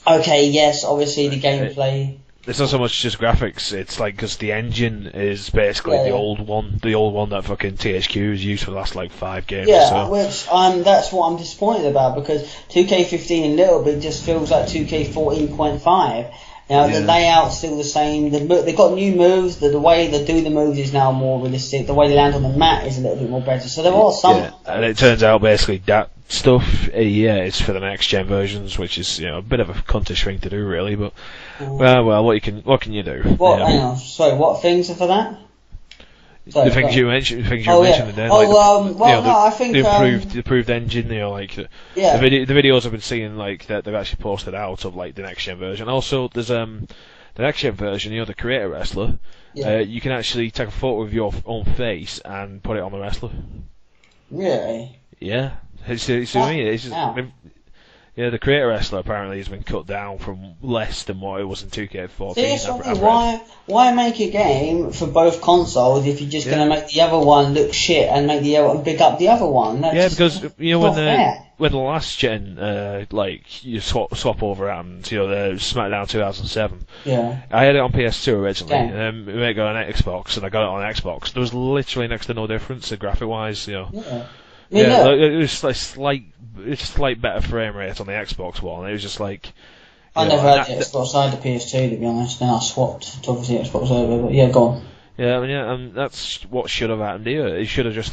Speaker 2: okay, yes, obviously the gameplay.
Speaker 1: It's not so much just graphics, it's like, because the engine is basically the old one that fucking THQ has used for the last, 5 games or so.
Speaker 2: Which, that's what I'm disappointed about, because 2K15 a little bit just feels like 2K14.5. The layout's still the same, they've got new moves, the way they do the moves is now more realistic, the way they land on the mat is a little bit more better, so there are some...
Speaker 1: Yeah, and it turns out basically that stuff, it's for the next gen versions, which is a bit of a cuntish thing to do, really. But well, what can you do?
Speaker 2: What? Hang on, sorry, what things are for that?
Speaker 1: Sorry, the things you mentioned, then.
Speaker 2: I think
Speaker 1: the improved engine, the videos I've been seeing, that they've actually posted out of the next gen version. Also, there's the next gen version, the creator wrestler. You can actually take a photo of your own face and put it on the wrestler.
Speaker 2: Really?
Speaker 1: Yeah. The creator wrestler apparently has been cut down from less than what it was in 2K14.
Speaker 2: Why make a game for both consoles if you're just going to make the other one look shit and make the other one pick up the other one?
Speaker 1: Because when the last gen you swap over and the SmackDown 2007.
Speaker 2: Yeah.
Speaker 1: I had it on PS2 originally, and then we got on Xbox, and I got it on Xbox. There was literally next to no difference graphic wise.
Speaker 2: Yeah.
Speaker 1: It was slight better frame rate on the Xbox One. It was just
Speaker 2: I never had the Xbox. I had the PS2 to be honest. Then I swapped to obviously Xbox over. But yeah, go on.
Speaker 1: Yeah, and that's what should have happened here. It should have just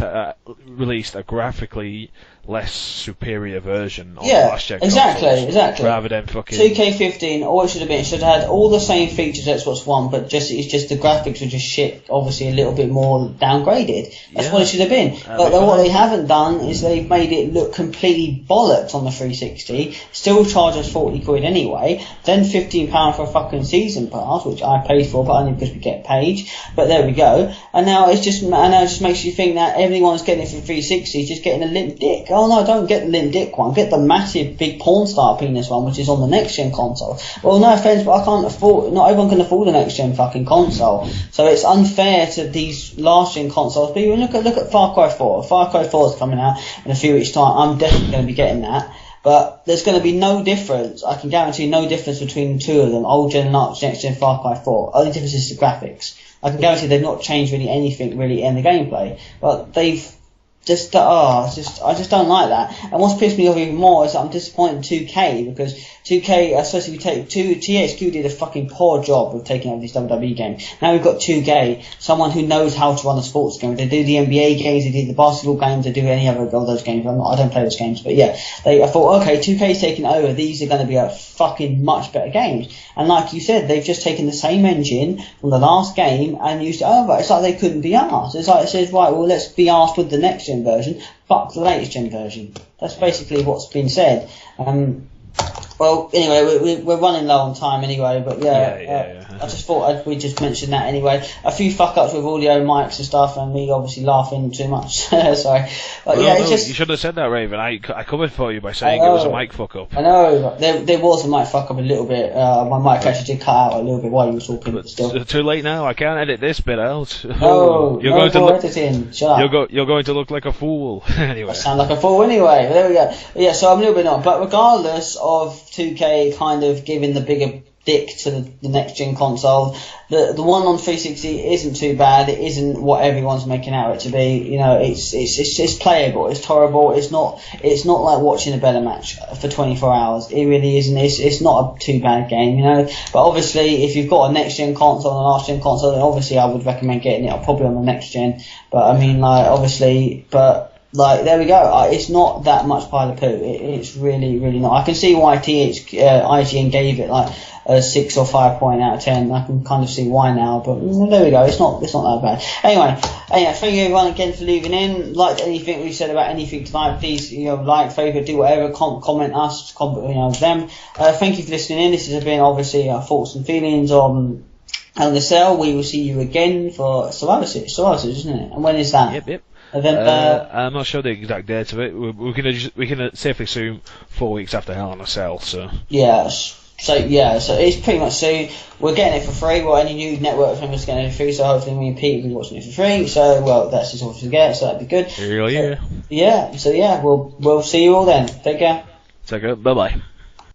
Speaker 1: released a graphically less superior version on the last gen
Speaker 2: exactly.
Speaker 1: Rather than fucking
Speaker 2: 2K15. All it should have been, it should have had all the same features as Xbox One, but it's just the graphics were just shit. Obviously, a little bit more downgraded. That's what it should have been. But what they haven't done is they've made it look completely bollocks on the 360. Still charge us £40 anyway. Then £15 for a fucking season pass, which I paid for, but only because we get paid. But there we go. And now it just makes you think that everyone's getting it for 360, just getting a limp dick. Oh no, don't get the limp dick one. Get the massive big porn star penis one, which is on the next gen console. Well, no offense, but I can't afford. Not everyone can afford the next gen fucking console. So it's unfair to these last gen consoles. But even look at Far Cry 4. Far Cry 4 is coming out in a few weeks' time. I'm definitely going to be getting that. But there's going to be no difference. I can guarantee no difference between the two of them. Old gen and next gen Far Cry 4. Only difference is the graphics. I can guarantee they've not changed really anything really in the gameplay. But they've I just don't like that. And what's pissed me off even more is that I'm disappointed in 2K, because 2K, especially THQ did a fucking poor job of taking over this WWE game. Now we've got 2K, someone who knows how to run a sports game. They do the NBA games, they do the basketball games, they do any other of those games. I don't play those games, but yeah, I thought, okay, 2K's taking over. These are going to be a fucking much better games. And like you said, they've just taken the same engine from the last game and used it over. It's like they couldn't be arsed. It's like it says, right, well, let's be arsed with the next gen version. Fuck the latest gen version. That's basically what's been said. Well, anyway, we're running low on time anyway, but yeah. I just thought we just mention that anyway. A few fuck ups with audio mics and stuff, and me obviously laughing too much. Sorry, but it's just,
Speaker 1: you should have said that, Raven. I covered for you by saying it was a mic fuck up.
Speaker 2: I know there was a mic fuck up a little bit. My mic actually did cut out a little bit while you were talking. But still,
Speaker 1: too late now. I can't edit this bit out.
Speaker 2: Oh, you're going to look editing. Shut up.
Speaker 1: You're going to look like a fool anyway.
Speaker 2: I sound like a fool anyway. There we go. Yeah, so I'm a little bit not, but regardless of 2K kind of giving the bigger dick to the next gen console, the one on 360 isn't too bad. It isn't what everyone's making out it to be. You know, it's playable. It's tolerable. It's not like watching a better match for 24 hours. It really isn't. It's not a too bad game, you know. But obviously, if you've got a next gen console and a last gen console, then obviously I would recommend getting it. Probably on the next gen. But I mean, like, obviously, like, there we go. It's not that much pile of poo. It's really, really not. I can see why IGN gave it like a 6 or 5 point out of 10. I can kind of see why now, but there we go. It's not that bad. Anyway, thank you everyone again for leaving in. Like anything we said about anything tonight, please, like, favourite, do whatever, comment us, them. Thank you for listening in. This has been obviously our thoughts and feelings on Hell in a Cell. We will see you again for Survivor Series, isn't it? And when is that?
Speaker 1: Yep. I'm not sure the exact date of it. We can safely assume 4 weeks after Hell in a Cell. So
Speaker 2: so it's pretty much soon. We're getting it for free. Well, any new network members getting it for free. So hopefully me and Pete will be watching it for free. So that's just all to get. So that'd be good.
Speaker 1: Yeah.
Speaker 2: Yeah. So we'll see you all then. Take care.
Speaker 1: Take care. Bye bye.